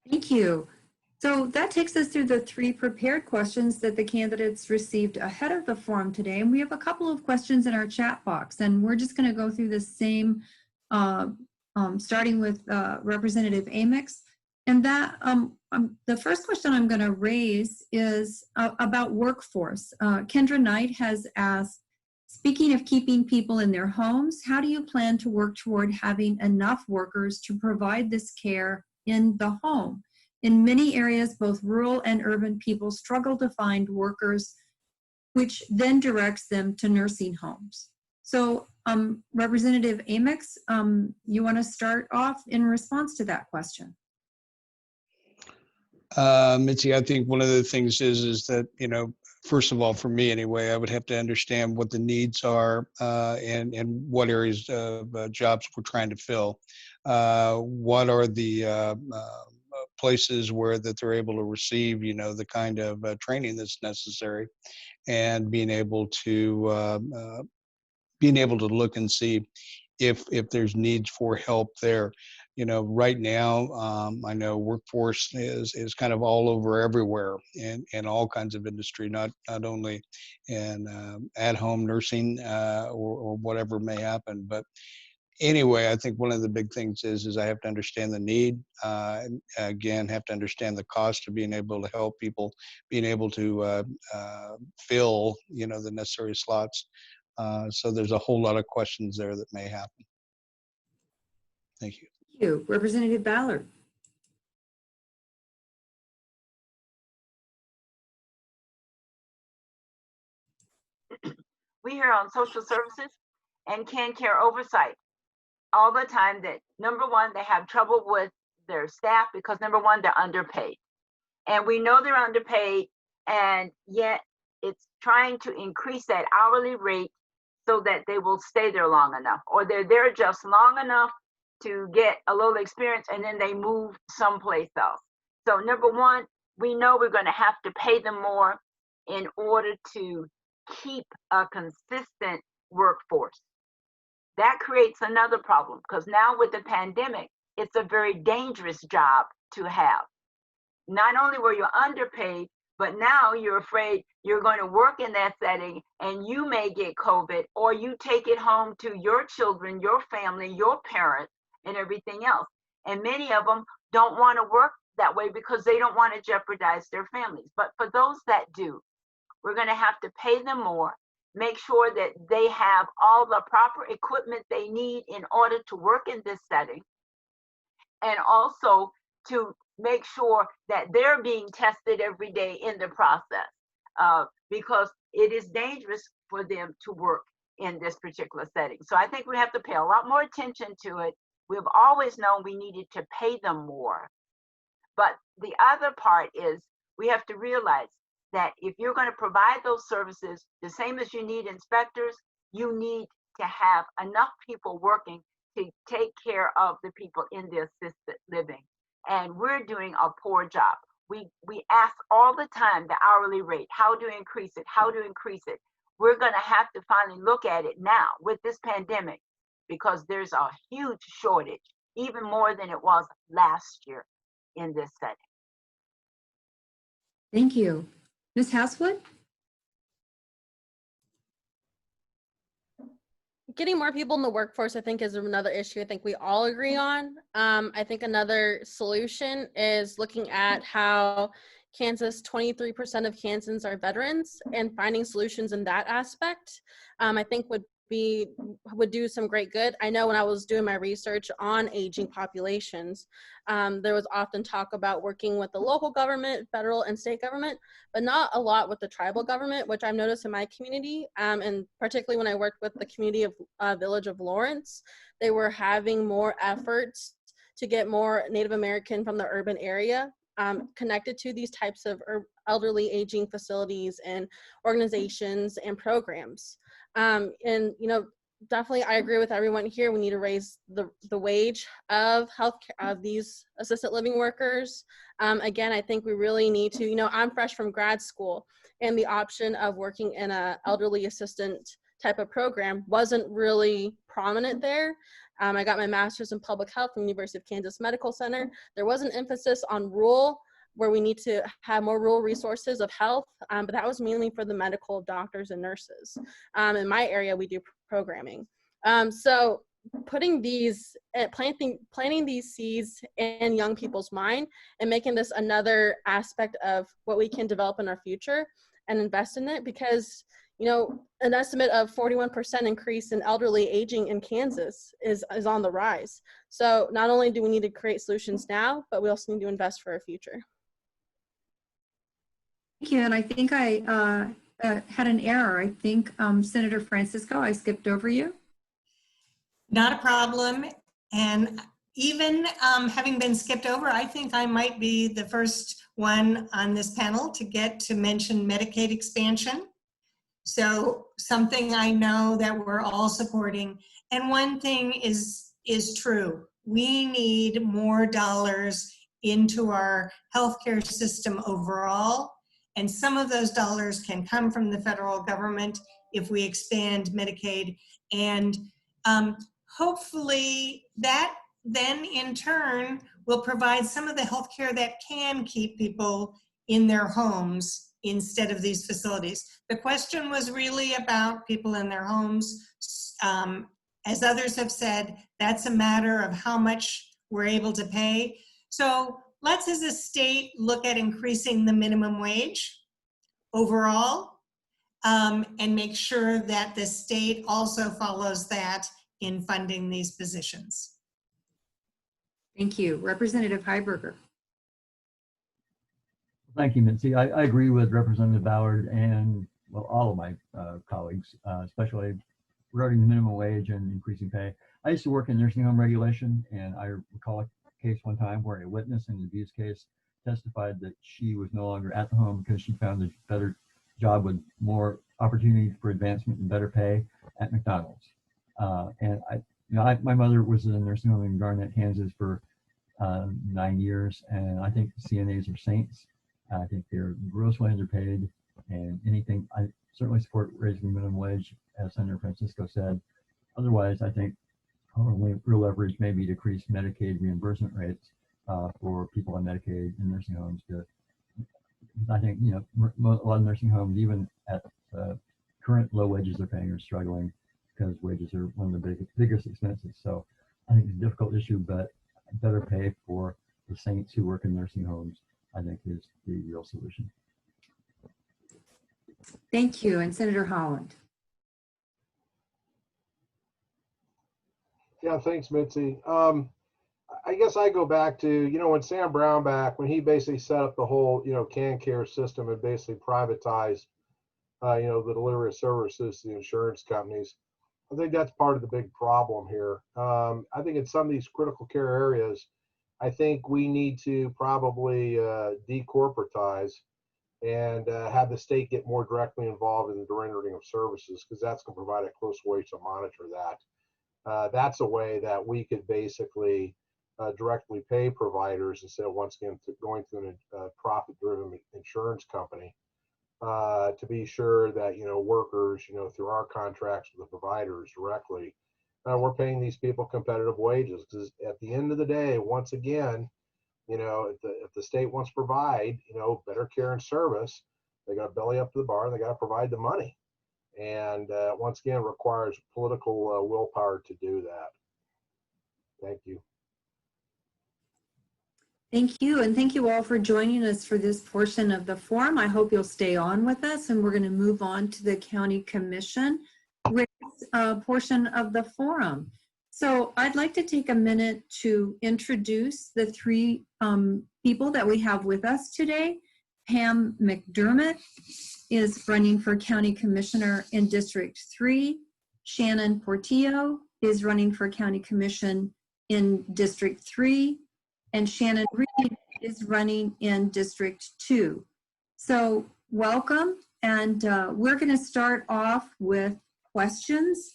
S2: Thank you. So that takes us through the 3 prepared questions that the candidates received ahead of the forum today. And we have a couple of questions in our chat box, and we're just going to go through the same, starting with Representative Amyx. And that the first question I'm going to raise is about workforce. Kendra Knight has asked, speaking of keeping people in their homes, how do you plan to work toward having enough workers to provide this care in the home? In many areas, both rural and urban people struggle to find workers, which then directs them to nursing homes. So Representative Amyx, you want to start off in response to that question?
S5: Mitzi, I think one of the things is that, first of all, for me anyway, I would have to understand what the needs are and what areas of jobs we're trying to fill. What are the places where that they're able to receive, the kind of training that's necessary, and being able to look and see if there's needs for help there. Right now, I know workforce is kind of all over everywhere in all kinds of industry, not only in at-home nursing or whatever may happen. But anyway, I think one of the big things is I have to understand the need. Again, have to understand the cost of being able to help people, being able to fill, the necessary slots. So there's a whole lot of questions there that may happen. Thank you.
S2: Thank you. Representative Ballard.
S3: We hear on social services and care oversight all the time that, number one, they have trouble with their staff because, number one, they're underpaid. And we know they're underpaid, and yet it's trying to increase that hourly rate so that they will stay there long enough, or they're there just long enough to get a little experience and then they move someplace else. So number one, we know we're going to have to pay them more in order to keep a consistent workforce. That creates another problem because now with the pandemic, it's a very dangerous job to have. Not only were you underpaid, but now you're afraid you're going to work in that setting and you may get COVID, or you take it home to your children, your family, your parents, and everything else. And many of them don't want to work that way because they don't want to jeopardize their families. But for those that do, we're going to have to pay them more, make sure that they have all the proper equipment they need in order to work in this setting, and also to make sure that they're being tested every day in the process, because it is dangerous for them to work in this particular setting. So I think we have to pay a lot more attention to it. We've always known we needed to pay them more. But the other part is we have to realize that if you're going to provide those services, the same as you need inspectors, you need to have enough people working to take care of the people in the assisted living. And we're doing a poor job. We ask all the time the hourly rate, how to increase it, how to increase it. We're going to have to finally look at it now with this pandemic, because there's a huge shortage, even more than it was last year in this setting.
S2: Thank you. Ms. Haswood?
S7: Getting more people in the workforce, I think, is another issue I think we all agree on. I think another solution is looking at how Kansas, 23% of Kansans are veterans, and finding solutions in that aspect, I think would do some great good. I know when I was doing my research on aging populations, there was often talk about working with the local government, federal and state government, but not a lot with the tribal government, which I've noticed in my community, and particularly when I worked with the community of Village of Lawrence, they were having more efforts to get more Native American from the urban area connected to these types of elderly aging facilities and organizations and programs. And, you know, definitely I agree with everyone here. We need to raise the wage of these assisted living workers. Again, I think we really need to, you know, I'm fresh from grad school, and the option of working in a elderly assistant type of program wasn't really prominent there. I got my master's in public health from the University of Kansas Medical Center. There was an emphasis on rural, where we need to have more rural resources of health, but that was mainly for the medical doctors and nurses. In my area, we do programming. So putting these, planting these seeds in young people's mind and making this another aspect of what we can develop in our future and invest in it, because you know, an estimate of 41% increase in elderly aging in Kansas is on the rise. So not only do we need to create solutions now, but we also need to invest for our future.
S2: Thank you. And I think I had an error. I think Senator Francisco, I skipped over you.
S6: Not a problem. And even having been skipped over, I think I might be the first one on this panel to get to mention Medicaid expansion. So something I know that we're all supporting. And one thing is true. We need more dollars into our healthcare system overall. And some of those dollars can come from the federal government if we expand Medicaid. And hopefully that then in turn will provide some of the healthcare that can keep people in their homes instead of these facilities. The question was really about people in their homes. As others have said, that's a matter of how much we're able to pay. So let's, as a state, look at increasing the minimum wage overall, and make sure that the state also follows that in funding these positions.
S2: Thank you. Representative Highberger.
S4: Thank you, Mitzi. I agree with Representative Ballard and, well, all of my colleagues, especially regarding the minimum wage and increasing pay. I used to work in nursing home regulation, and I recall a case one time where a witness in an abuse case testified that she was no longer at the home because she found a better job with more opportunity for advancement and better pay at McDonald's. My mother was in a nursing home in Garnett, Kansas for 9 years, and I think CNAs are saints. I think they're grossly underpaid, and I certainly support raising the minimum wage, as Senator Francisco said. Otherwise, I think our only real leverage may be decrease Medicaid reimbursement rates for people on Medicaid in nursing homes. I think, you know, a lot of nursing homes, even at current low wages they're paying, are struggling because wages are one of the biggest expenses. So I think it's a difficult issue, but better pay for the saints who work in nursing homes, I think, is the real solution.
S2: Thank you. And Senator Holland.
S8: Yeah, thanks, Mitzi. I guess I go back to, you know, when Sam Brownback, when he basically set up the whole, you know, CanCare system and basically privatized, you know, the delivery of services to the insurance companies. I think that's part of the big problem here. I think in some of these critical care areas, I think we need to probably decorporatize and have the state get more directly involved in the rendering of services, because that's going to provide a close way to monitor that. That's a way that we could basically directly pay providers instead of once again going through a profit-driven insurance company, to be sure that, you know, workers, you know, through our contracts with the providers directly, we're paying these people competitive wages. Because at the end of the day, once again, you know, if the state wants to provide, you know, better care and service, they got to belly up to the bar and they got to provide the money. And once again, it requires political willpower to do that. Thank you.
S2: Thank you, and thank you all for joining us for this portion of the forum. I hope you'll stay on with us, and we're going to move on to the County Commission portion of the forum. So I'd like to take a minute to introduce the three people that we have with us today. Pam McDermott is running for County Commissioner in District 3. Shannon Portillo is running for County Commission in District 3. And Shannon Reid is running in District 2. So welcome, and we're going to start off with questions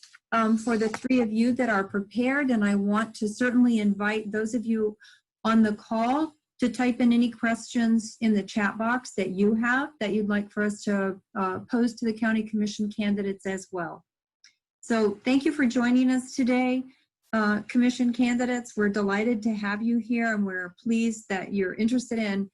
S2: for the three of you that are prepared, and I want to certainly invite those of you on the call to type in any questions in the chat box that you have that you'd like for us to pose to the County Commission candidates as well. So thank you for joining us today. Commission candidates, we're delighted to have you here, and we're pleased that you're interested in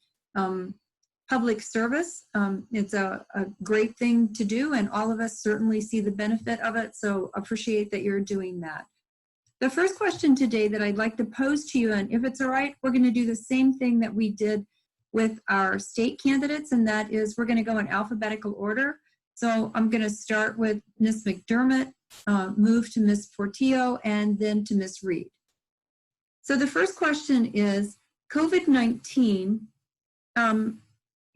S2: public service. It's a great thing to do, and all of us certainly see the benefit of it, so appreciate that you're doing that. The first question today that I'd like to pose to you, and if it's all right, we're going to do the same thing that we did with our state candidates, and that is we're going to go in alphabetical order. So I'm going to start with Ms. McDermott, move to Ms. Portillo, and then to Ms. Reid. So the first question is, COVID-19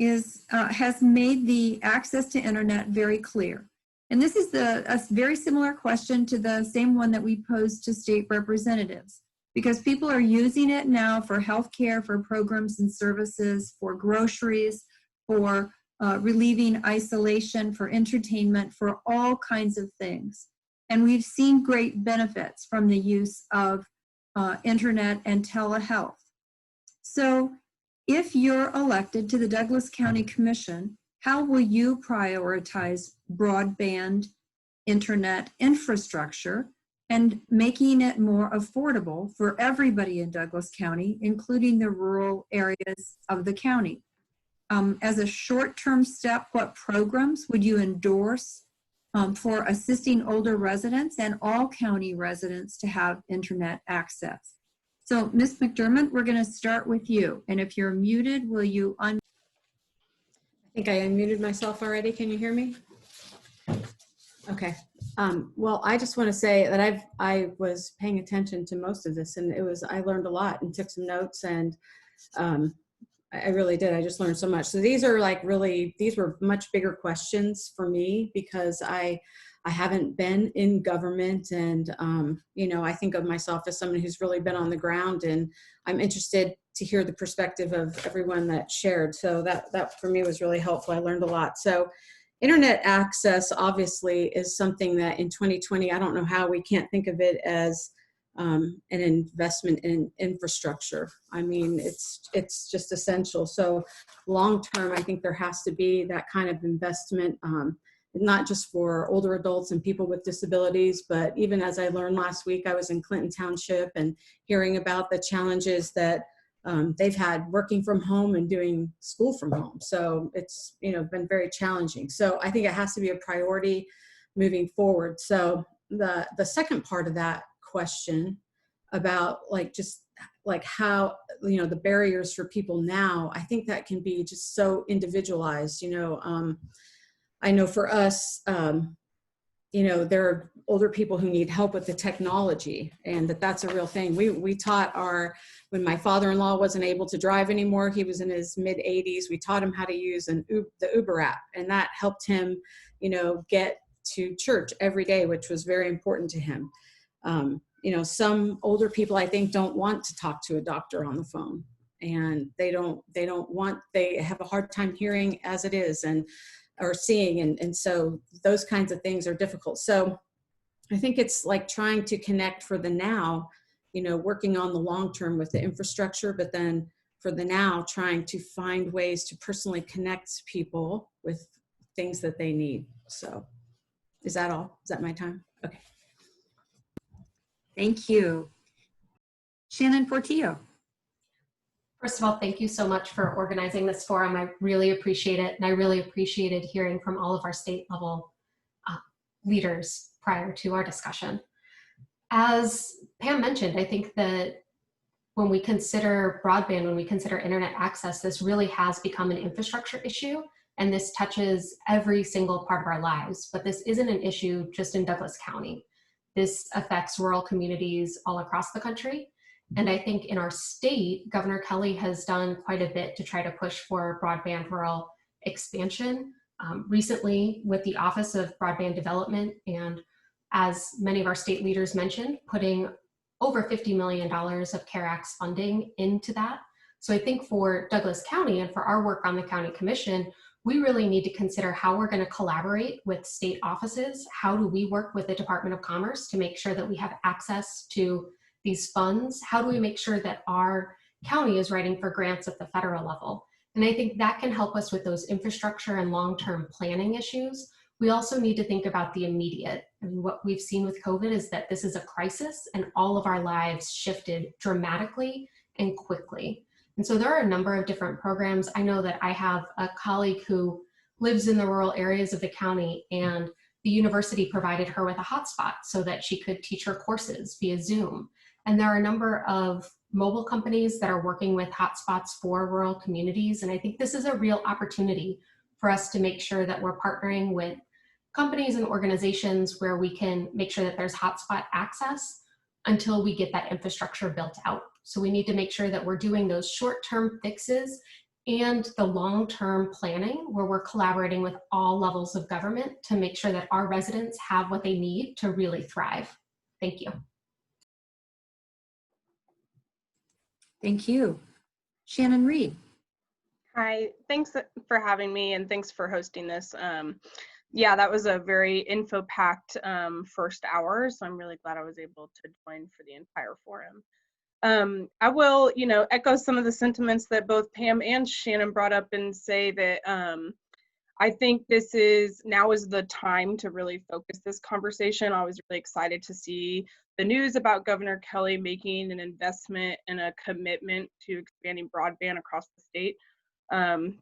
S2: has made the access to internet very clear. And this is a very similar question to the same one that we posed to state representatives, because people are using it now for healthcare, for programs and services, for groceries, for relieving isolation, for entertainment, for all kinds of things. And we've seen great benefits from the use of internet and telehealth. So if you're elected to the Douglas County Commission, how will you prioritize broadband internet infrastructure and making it more affordable for everybody in Douglas County, including the rural areas of the county? As a short-term step, what programs would you endorse for assisting older residents and all county residents to have internet access? So, Ms. McDermott, we're going to start with you. And if you're muted, will you unmute?
S9: I think I unmuted myself already. Can you hear me? Okay. Well, I just want to say that I was paying attention to most of this, and I learned a lot and took some notes, and I really did. I just learned so much. So these are these were much bigger questions for me because I haven't been in government, and you know, I think of myself as someone who's really been on the ground, and I'm interested to hear the perspective of everyone that shared. So that for me was really helpful. I learned a lot. So internet access obviously is something that in 2020, I don't know how we can't think of it as an investment in infrastructure. I mean, it's just essential. So long term, I think there has to be that kind of investment, not just for older adults and people with disabilities, but even as I learned last week, I was in Clinton Township and hearing about the challenges that they've had working from home and doing school from home. So it's, you know, been very challenging. So I think it has to be a priority moving forward. So the second part of that question about just how, you know, the barriers for people now, I think that can be just so individualized. You know, I know for us, you know, there are older people who need help with the technology, and that's a real thing. We taught when my father-in-law wasn't able to drive anymore, he was in his mid-80s, we taught him how to use the Uber app, and that helped him, you know, get to church every day, which was very important to him. You know, some older people, I think, don't want to talk to a doctor on the phone, and they have a hard time hearing as it is, or seeing, and so those kinds of things are difficult. So I think it's like trying to connect for the now, you know, working on the long term with the infrastructure, but then for the now, trying to find ways to personally connect people with things that they need. So is that all? Is that my time? Okay.
S2: Thank you. Shannon Portillo.
S10: First of all, thank you so much for organizing this forum. I really appreciate it. And I really appreciated hearing from all of our state level leaders prior to our discussion. As Pam mentioned, I think that when we consider broadband, when we consider internet access, this really has become an infrastructure issue. And this touches every single part of our lives. But this isn't an issue just in Douglas County. This affects rural communities all across the country. And I think in our state, Governor Kelly has done quite a bit to try to push for broadband rural expansion. Recently with the Office of Broadband Development, and as many of our state leaders mentioned, putting over $50 million of CARE Act's funding into that. So I think for Douglas County and for our work on the County Commission, we really need to consider how we're going to collaborate with state offices. How do we work with the Department of Commerce to make sure that we have access to these funds? How do we make sure that our county is writing for grants at the federal level? And I think that can help us with those infrastructure and long-term planning issues. We also need to think about the immediate. I mean, what we've seen with COVID is that this is a crisis and all of our lives shifted dramatically and quickly. And so there are a number of different programs. I know that I have a colleague who lives in the rural areas of the county, and the university provided her with a hotspot so that she could teach her courses via Zoom. And there are a number of mobile companies that are working with hotspots for rural communities. And I think this is a real opportunity for us to make sure that we're partnering with companies and organizations where we can make sure that there's hotspot access until we get that infrastructure built out. So we need to make sure that we're doing those short-term fixes and the long-term planning where we're collaborating with all levels of government to make sure that our residents have what they need to really thrive. Thank you.
S2: Thank you. Shannon Reid.
S11: Hi, thanks for having me and thanks for hosting this. Yeah, that was a very info-packed first hour, so I'm really glad I was able to join for the entire forum. I will, echo some of the sentiments that both Pam and Shannon brought up and say that I think now is the time to really focus this conversation. I was really excited to see the news about Governor Kelly making an investment and a commitment to expanding broadband across the state,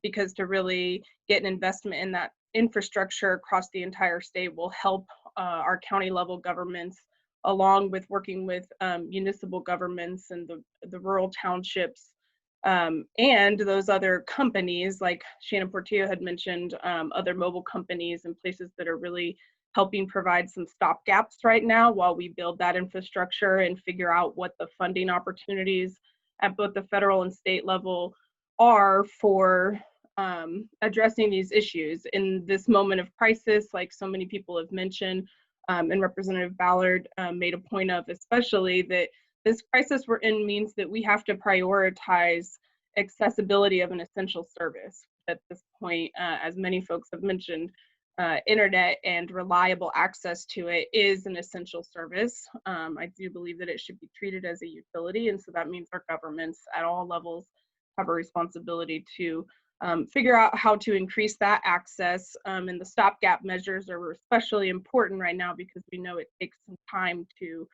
S11: because to really get an investment in that infrastructure across the entire state will help our county level governments, along with working with municipal governments and the rural townships, and those other companies like Shannon Portillo had mentioned, other mobile companies and places that are really helping provide some stopgaps right now while we build that infrastructure and figure out what the funding opportunities at both the federal and state level are for addressing these issues in this moment of crisis, like so many people have mentioned, and Representative Ballard made a point of, especially that this crisis we're in means that we have to prioritize accessibility of an essential service. At this point, as many folks have mentioned, internet and reliable access to it is an essential service. I do believe that it should be treated as a utility, and so that means our governments at all levels have a responsibility to figure out how to increase that access, and the stopgap measures are especially important right now because we know it takes some time to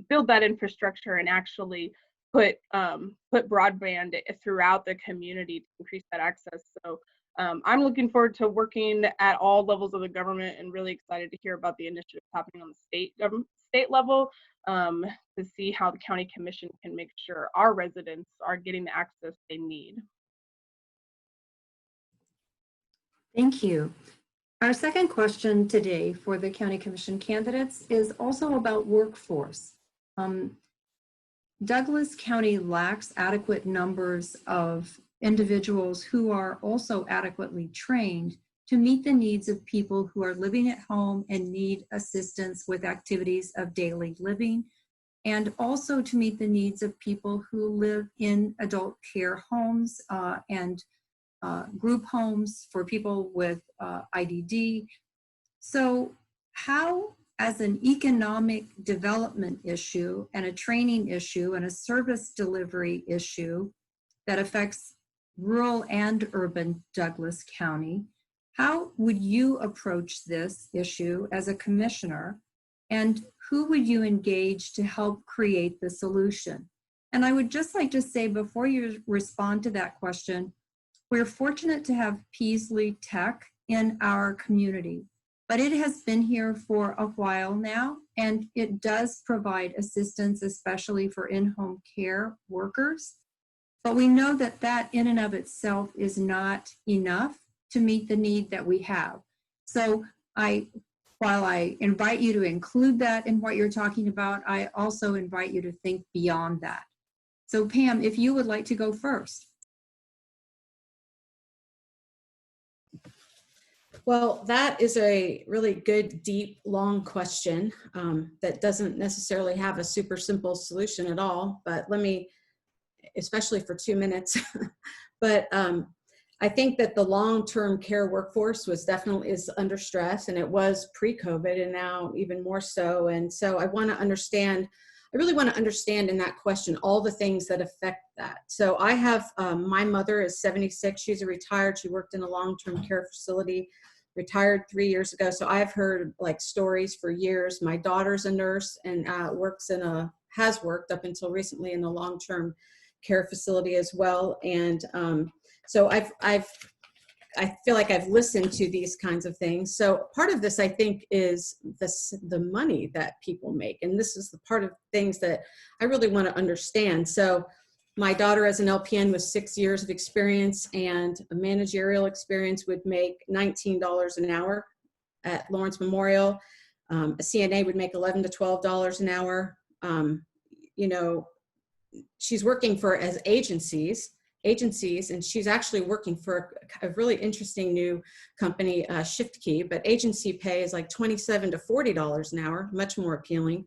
S11: build that infrastructure and actually put broadband throughout the community to increase that access. So I'm looking forward to working at all levels of the government and really excited to hear about the initiatives happening on the state level, to see how the County Commission can make sure our residents are getting the access they need.
S2: Thank you. Our second question today for the County Commission candidates is also about workforce. Douglas County lacks adequate numbers of individuals who are also adequately trained to meet the needs of people who are living at home and need assistance with activities of daily living, and also to meet the needs of people who live in adult care homes and group homes for people with IDD. So how as an economic development issue and a training issue and a service delivery issue that affects rural and urban Douglas County, how would you approach this issue as a commissioner, and who would you engage to help create the solution? And I would just like to say, before you respond to that question, we're fortunate to have Peaslee Tech in our community, but it has been here for a while now, and it does provide assistance, especially for in-home care workers. But we know that that in and of itself is not enough to meet the need that we have. So while I invite you to include that in what you're talking about, I also invite you to think beyond that. So Pam, if you would like to go first.
S9: Well, that is a really good, deep, long question that doesn't necessarily have a super simple solution at all, but let me, especially for 2 minutes, but I think that the long-term care workforce is under stress, and it was pre-COVID and now even more so. And so I really want to understand in that question all the things that affect that. So I have, my mother is 76, she's a retired, she worked in a long-term care facility, retired 3 years ago. So I've heard like stories for years. My daughter's a nurse and has worked up until recently in a long-term care facility as well. And so I feel like I've listened to these kinds of things. So part of this, I think, is the money that people make. And this is the part of things that I really want to understand. So my daughter as an LPN with 6 years of experience and a managerial experience would make $19 an hour at Lawrence Memorial. A CNA would make $11 to $12 an hour. You know, she's working for as agencies, and she's actually working for a really interesting new company, Shift Key, but agency pay is like $27 to $40 an hour, much more appealing.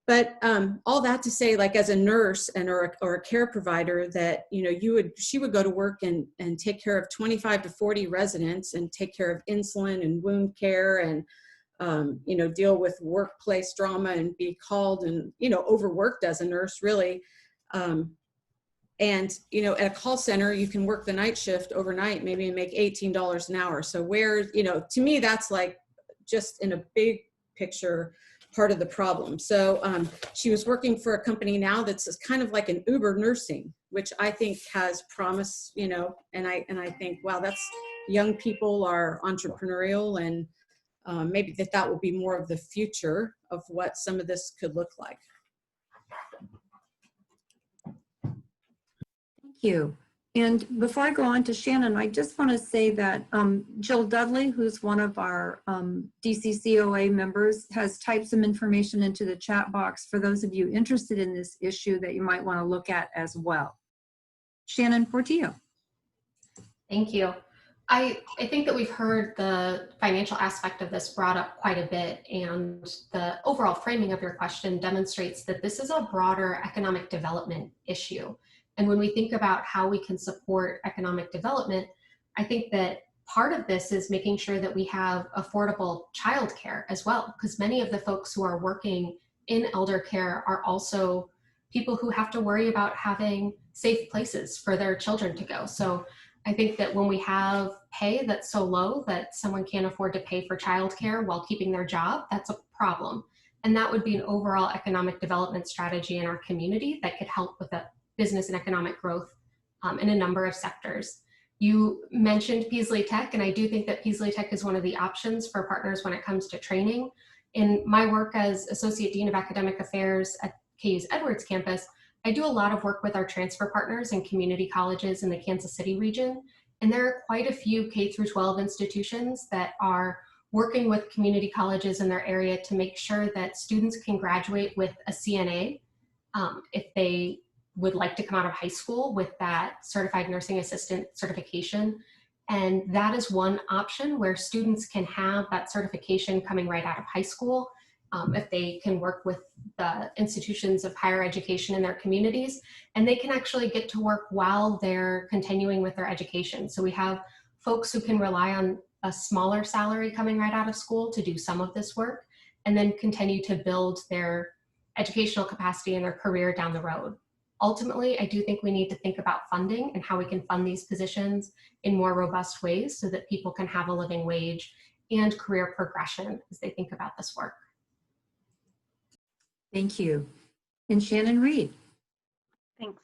S9: But all that to say, like as a nurse or a care provider, that she would go to work and take care of 25 to 40 residents and take care of insulin and wound care and deal with workplace drama and be called and overworked as a nurse, really. And at a call center, you can work the night shift overnight, maybe and make $18 an hour. So to me, that's like just in a big picture part of the problem. So she was working for a company now that's kind of like an Uber nursing, which I think has promise, and I think, wow, that's young people are entrepreneurial, and maybe that will be more of the future of what some of this could look like.
S2: Thank you. And before I go on to Shannon, I just want to say that Jill Dudley, who's one of our DCCOA members, has typed some information into the chat box for those of you interested in this issue that you might want to look at as well. Shannon Portillo.
S10: Thank you. I think that we've heard the financial aspect of this brought up quite a bit, and the overall framing of your question demonstrates that this is a broader economic development issue. And when we think about how we can support economic development, I think that part of this is making sure that we have affordable childcare as well, because many of the folks who are working in elder care are also people who have to worry about having safe places for their children to go. So I think that when we have pay that's so low that someone can't afford to pay for childcare while keeping their job, that's a problem. And that would be an overall economic development strategy in our community that could help with the business and economic growth in a number of sectors. You mentioned Peaslee Tech, and I do think that Peaslee Tech is one of the options for partners when it comes to training. In my work as Associate Dean of Academic Affairs at KU's Edwards campus, I do a lot of work with our transfer partners and community colleges in the Kansas City region. And there are quite a few K-12 institutions that are working with community colleges in their area to make sure that students can graduate with a CNA if they would like to come out of high school with that certified nursing assistant certification. And that is one option where students can have that certification coming right out of high school if they can work with the institutions of higher education in their communities, and they can actually get to work while they're continuing with their education. So we have folks who can rely on a smaller salary coming right out of school to do some of this work. and then continue to build their educational capacity and their career down the road. Ultimately, I do think we need to think about funding and how we can fund these positions in more robust ways so that people can have a living wage and career progression as they think about this work.
S2: Thank you. And Shannon Reid.
S11: Thanks.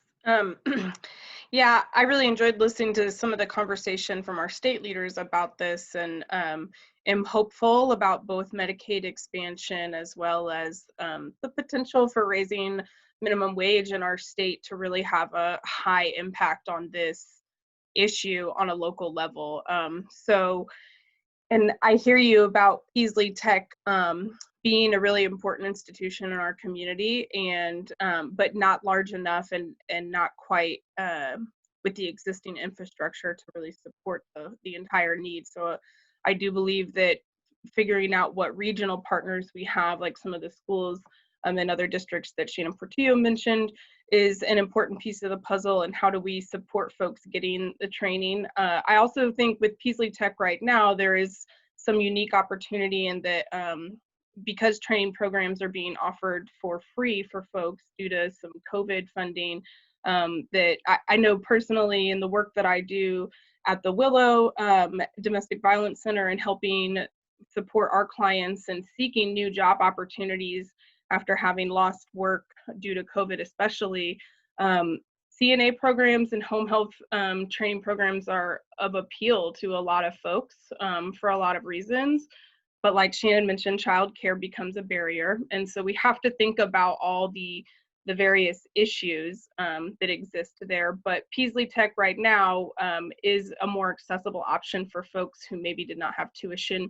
S11: Yeah, I really enjoyed listening to some of the conversation from our state leaders about this, and am hopeful about both Medicaid expansion as well as the potential for raising minimum wage in our state to really have a high impact on this issue on a local level. And I hear you about Peaslee Tech being a really important institution in our community, and but not large enough and not quite with the existing infrastructure to really support the entire need. So I do believe that figuring out what regional partners we have, like some of the schools and other districts that Shannon Portillo mentioned, is an important piece of the puzzle, and how do we support folks getting the training. I also think with Peaslee Tech right now, there is some unique opportunity in that because training programs are being offered for free for folks due to some COVID funding, that I know personally in the work that I do at the Willow Domestic Violence Center and helping support our clients and seeking new job opportunities after having lost work due to COVID especially. CNA programs and home health training programs are of appeal to a lot of folks for a lot of reasons. But like Shannon mentioned, childcare becomes a barrier. And so we have to think about all the various issues that exist there. But Peaslee Tech right now is a more accessible option for folks who maybe did not have tuition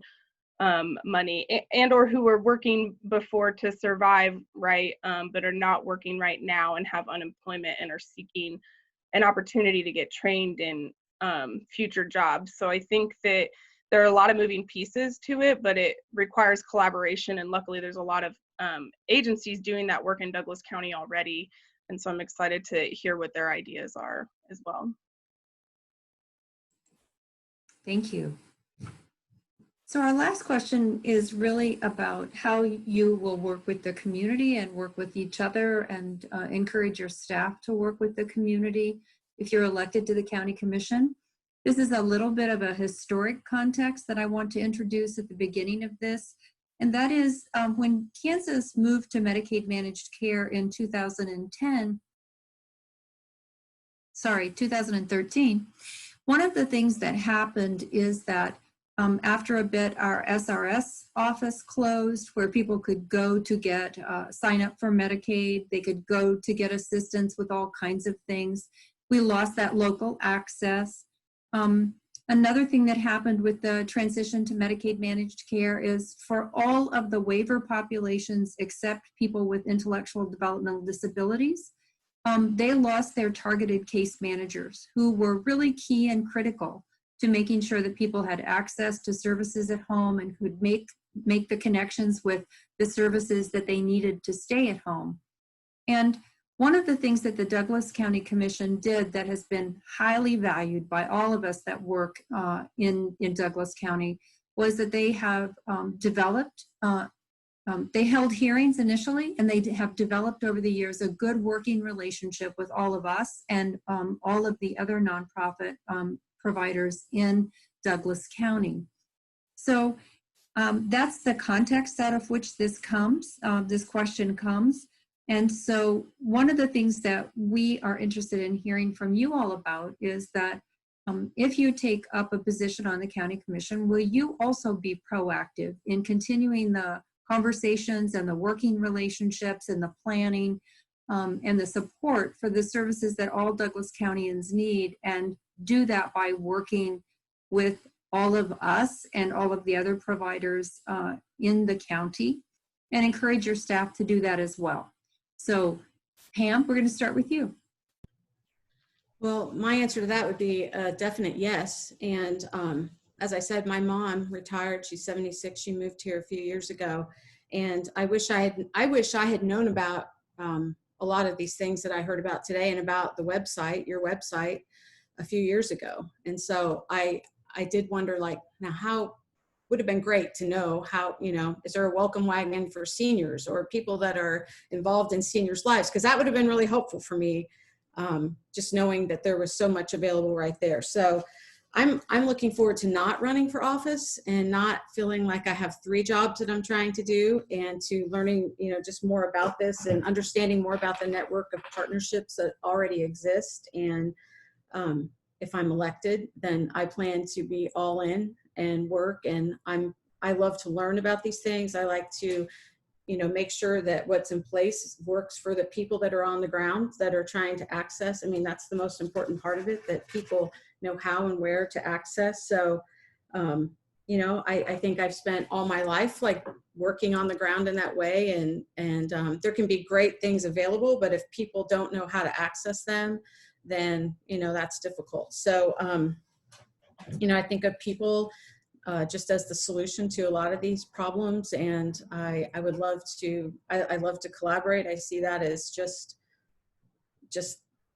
S11: money and or who were working before to survive, right, but are not working right now and have unemployment and are seeking an opportunity to get trained in future jobs. So I think that there are a lot of moving pieces to it, but it requires collaboration, and luckily there's a lot of agencies doing that work in Douglas County already, and so I'm excited to hear what their ideas are as well.
S2: Thank you. So our last question is really about how you will work with the community and work with each other and encourage your staff to work with the community if you're elected to the County Commission. This is a little bit of a historic context that I want to introduce at the beginning of this. And that is when Kansas moved to Medicaid managed care in 2013, one of the things that happened is that after a bit, our SRS office closed, where people could go to get sign up for Medicaid. They could go to get assistance with all kinds of things. We lost that local access. Another thing that happened with the transition to Medicaid managed care is for all of the waiver populations except people with intellectual developmental disabilities, they lost their targeted case managers who were really key and critical to making sure that people had access to services at home and could make the connections with the services that they needed to stay at home. And one of the things that the Douglas County Commission did that has been highly valued by all of us that work in Douglas County was that they have developed, they held hearings initially, and they have developed over the years a good working relationship with all of us and all of the other nonprofit providers in Douglas County. So that's the context out of which this comes, this question comes. And so one of the things that we are interested in hearing from you all about is that if you take up a position on the County Commission, will you also be proactive in continuing the conversations and the working relationships and the planning and the support for the services that all Douglas Countyans need, and do that by working with all of us and all of the other providers in the county, and encourage your staff to do that as well. So Pam, we're going to start with you.
S9: Well, my answer to that would be a definite yes. And as I said, my mom retired. She's 76. She moved here a few years ago. And I wish I had known about a lot of these things that I heard about today and about the website, your website, a few years ago. And so I did wonder, like, now would have been great to know how, you know, is there a welcome wagon for seniors or people that are involved in seniors' lives? Because that would have been really helpful for me, just knowing that there was so much available right there. So I'm looking forward to not running for office and not feeling like I have 3 jobs that I'm trying to do, and to learning, you know, just more about this and understanding more about the network of partnerships that already exist. And if I'm elected, then I plan to be all in and work. And I love to learn about these things. I like to, you know, make sure that what's in place works for the people that are on the ground that are trying to access. I mean, that's the most important part of it, that people know how and where to access. So, you know, I think I've spent all my life like working on the ground in that way, and there can be great things available, but if people don't know how to access them, then, you know, that's difficult. So, you know, I think of people just as the solution to a lot of these problems. And I would love to, I love to collaborate. I see that as just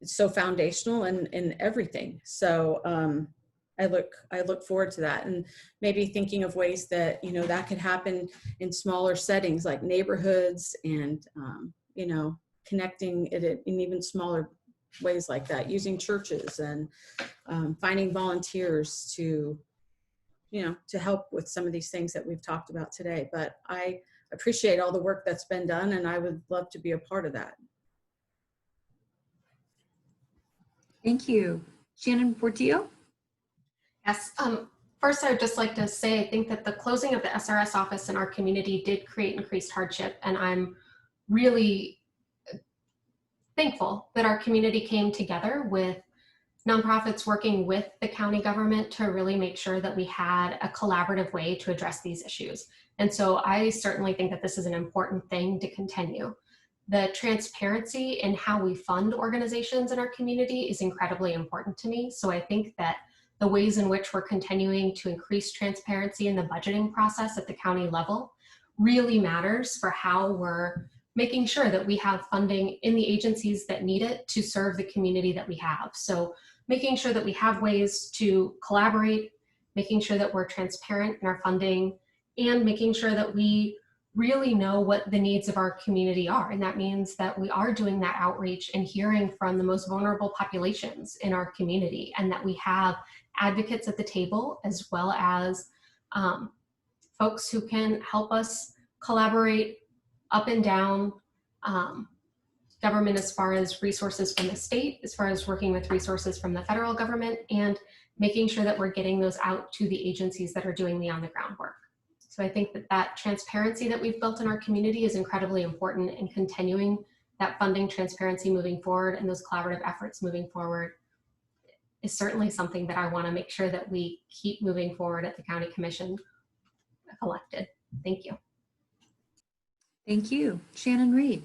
S9: so foundational in everything. So I look forward to that, and maybe thinking of ways that, you know, that could happen in smaller settings like neighborhoods, and, you know, connecting it in even smaller ways like that, using churches and finding volunteers to, you know, to help with some of these things that we've talked about today. But I appreciate all the work that's been done, and I would love to be a part of that.
S2: Thank you. Shannon Portillo?
S10: Yes. First, I would just like to say, I think that the closing of the SRS office in our community did create increased hardship, and I'm really thankful that our community came together with nonprofits working with the county government to really make sure that we had a collaborative way to address these issues. And so I certainly think that this is an important thing to continue. The transparency in how we fund organizations in our community is incredibly important to me. So I think that the ways in which we're continuing to increase transparency in the budgeting process at the county level really matters for how we're making sure that we have funding in the agencies that need it to serve the community that we have. So making sure that we have ways to collaborate, making sure that we're transparent in our funding, and making sure that we really know what the needs of our community are. And that means that we are doing that outreach and hearing from the most vulnerable populations in our community, and that we have advocates at the table, as well as folks who can help us collaborate up and down government, as far as resources from the state, as far as working with resources from the federal government, and making sure that we're getting those out to the agencies that are doing the on-the-ground work. So I think that that transparency that we've built in our community is incredibly important, in continuing that funding transparency moving forward, and those collaborative efforts moving forward is certainly something that I want to make sure that we keep moving forward at the County Commission if elected. Thank you.
S2: Thank you. Shannon Reid.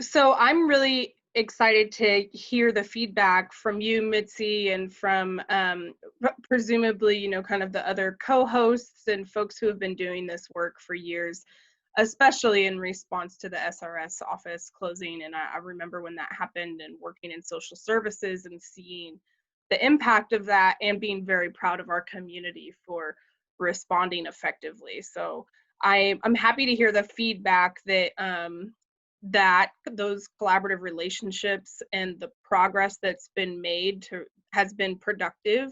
S11: So I'm really excited to hear the feedback from you, Mitzi, and from presumably, you know, kind of the other co-hosts and folks who have been doing this work for years, especially in response to the SRS office closing. And I remember when that happened, and working in social services and seeing the impact of that, and being very proud of our community for responding effectively. So I'm happy to hear the feedback that that those collaborative relationships and the progress that's been made has been productive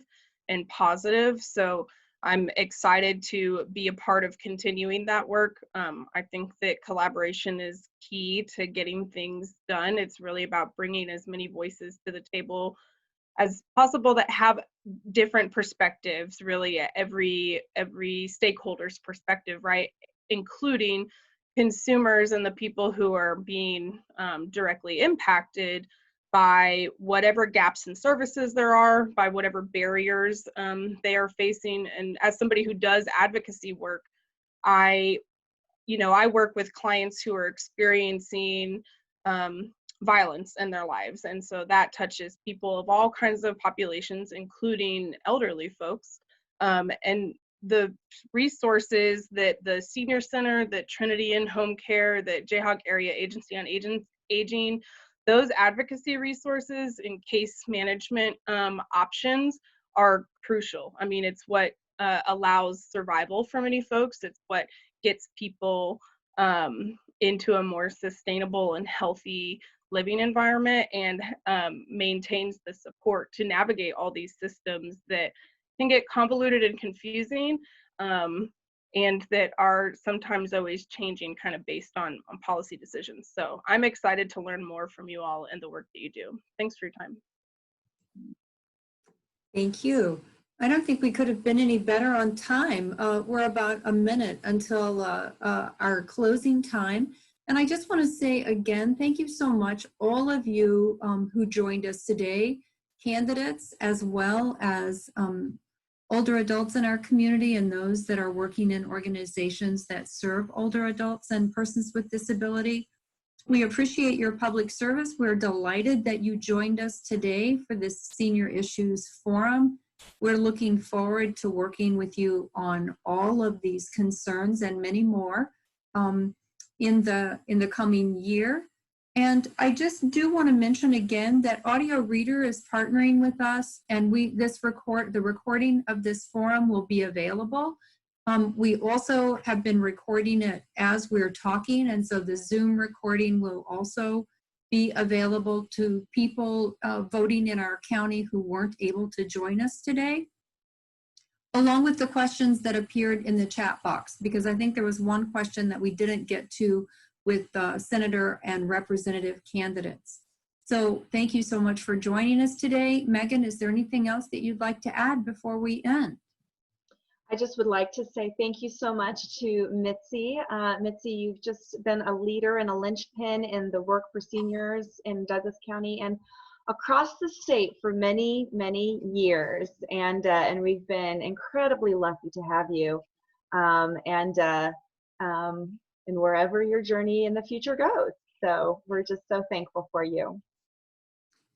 S11: and positive. So I'm excited to be a part of continuing that work. I think that collaboration is key to getting things done. It's really about bringing as many voices to the table as possible that have different perspectives, really at every stakeholder's perspective, right? Including consumers and the people who are being directly impacted by whatever gaps in services there are, by whatever barriers they are facing. And as somebody who does advocacy work, I work with clients who are experiencing violence in their lives. And so that touches people of all kinds of populations, including elderly folks. And the resources that the Senior Center, that Trinity In-Home Care, that Jayhawk Area Agency on Aging, those advocacy resources and case management options are crucial. I mean, it's what allows survival for many folks. It's what gets people into a more sustainable and healthy living environment, and maintains the support to navigate all these systems that can get convoluted and confusing, and that are sometimes always changing kind of based on policy decisions. So I'm excited to learn more from you all and the work that you do. Thanks for your time.
S2: Thank you. I don't think we could have been any better on time. We're about a minute until our closing time. And I just want to say again, thank you so much, all of you who joined us today, candidates as well as older adults in our community and those that are working in organizations that serve older adults and persons with disability. We appreciate your public service. We're delighted that you joined us today for this Senior Issues Forum. We're looking forward to working with you on all of these concerns and many more in the coming year. And I just do want to mention again that Audio Reader is partnering with us, and the recording of this forum will be available. We also have been recording it as we're talking, and so the Zoom recording will also be available to people voting in our county who weren't able to join us today, along with the questions that appeared in the chat box, because I think there was one question that we didn't get to with Senator and Representative candidates. So thank you so much for joining us today. Megan, is there anything else that you'd like to add before we end?
S1: I just would like to say thank you so much to Mitzi. Mitzi, you've just been a leader and a linchpin in the work for seniors in Douglas County and across the state for many, many years. And we've been incredibly lucky to have you. And wherever your journey in the future goes. So we're just so thankful for you.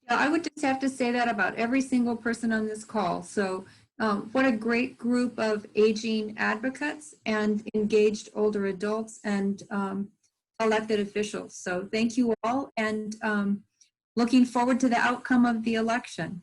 S2: Yeah, I would just have to say that about every single person on this call. So what a great group of aging advocates and engaged older adults and elected officials. So thank you all, and looking forward to the outcome of the election.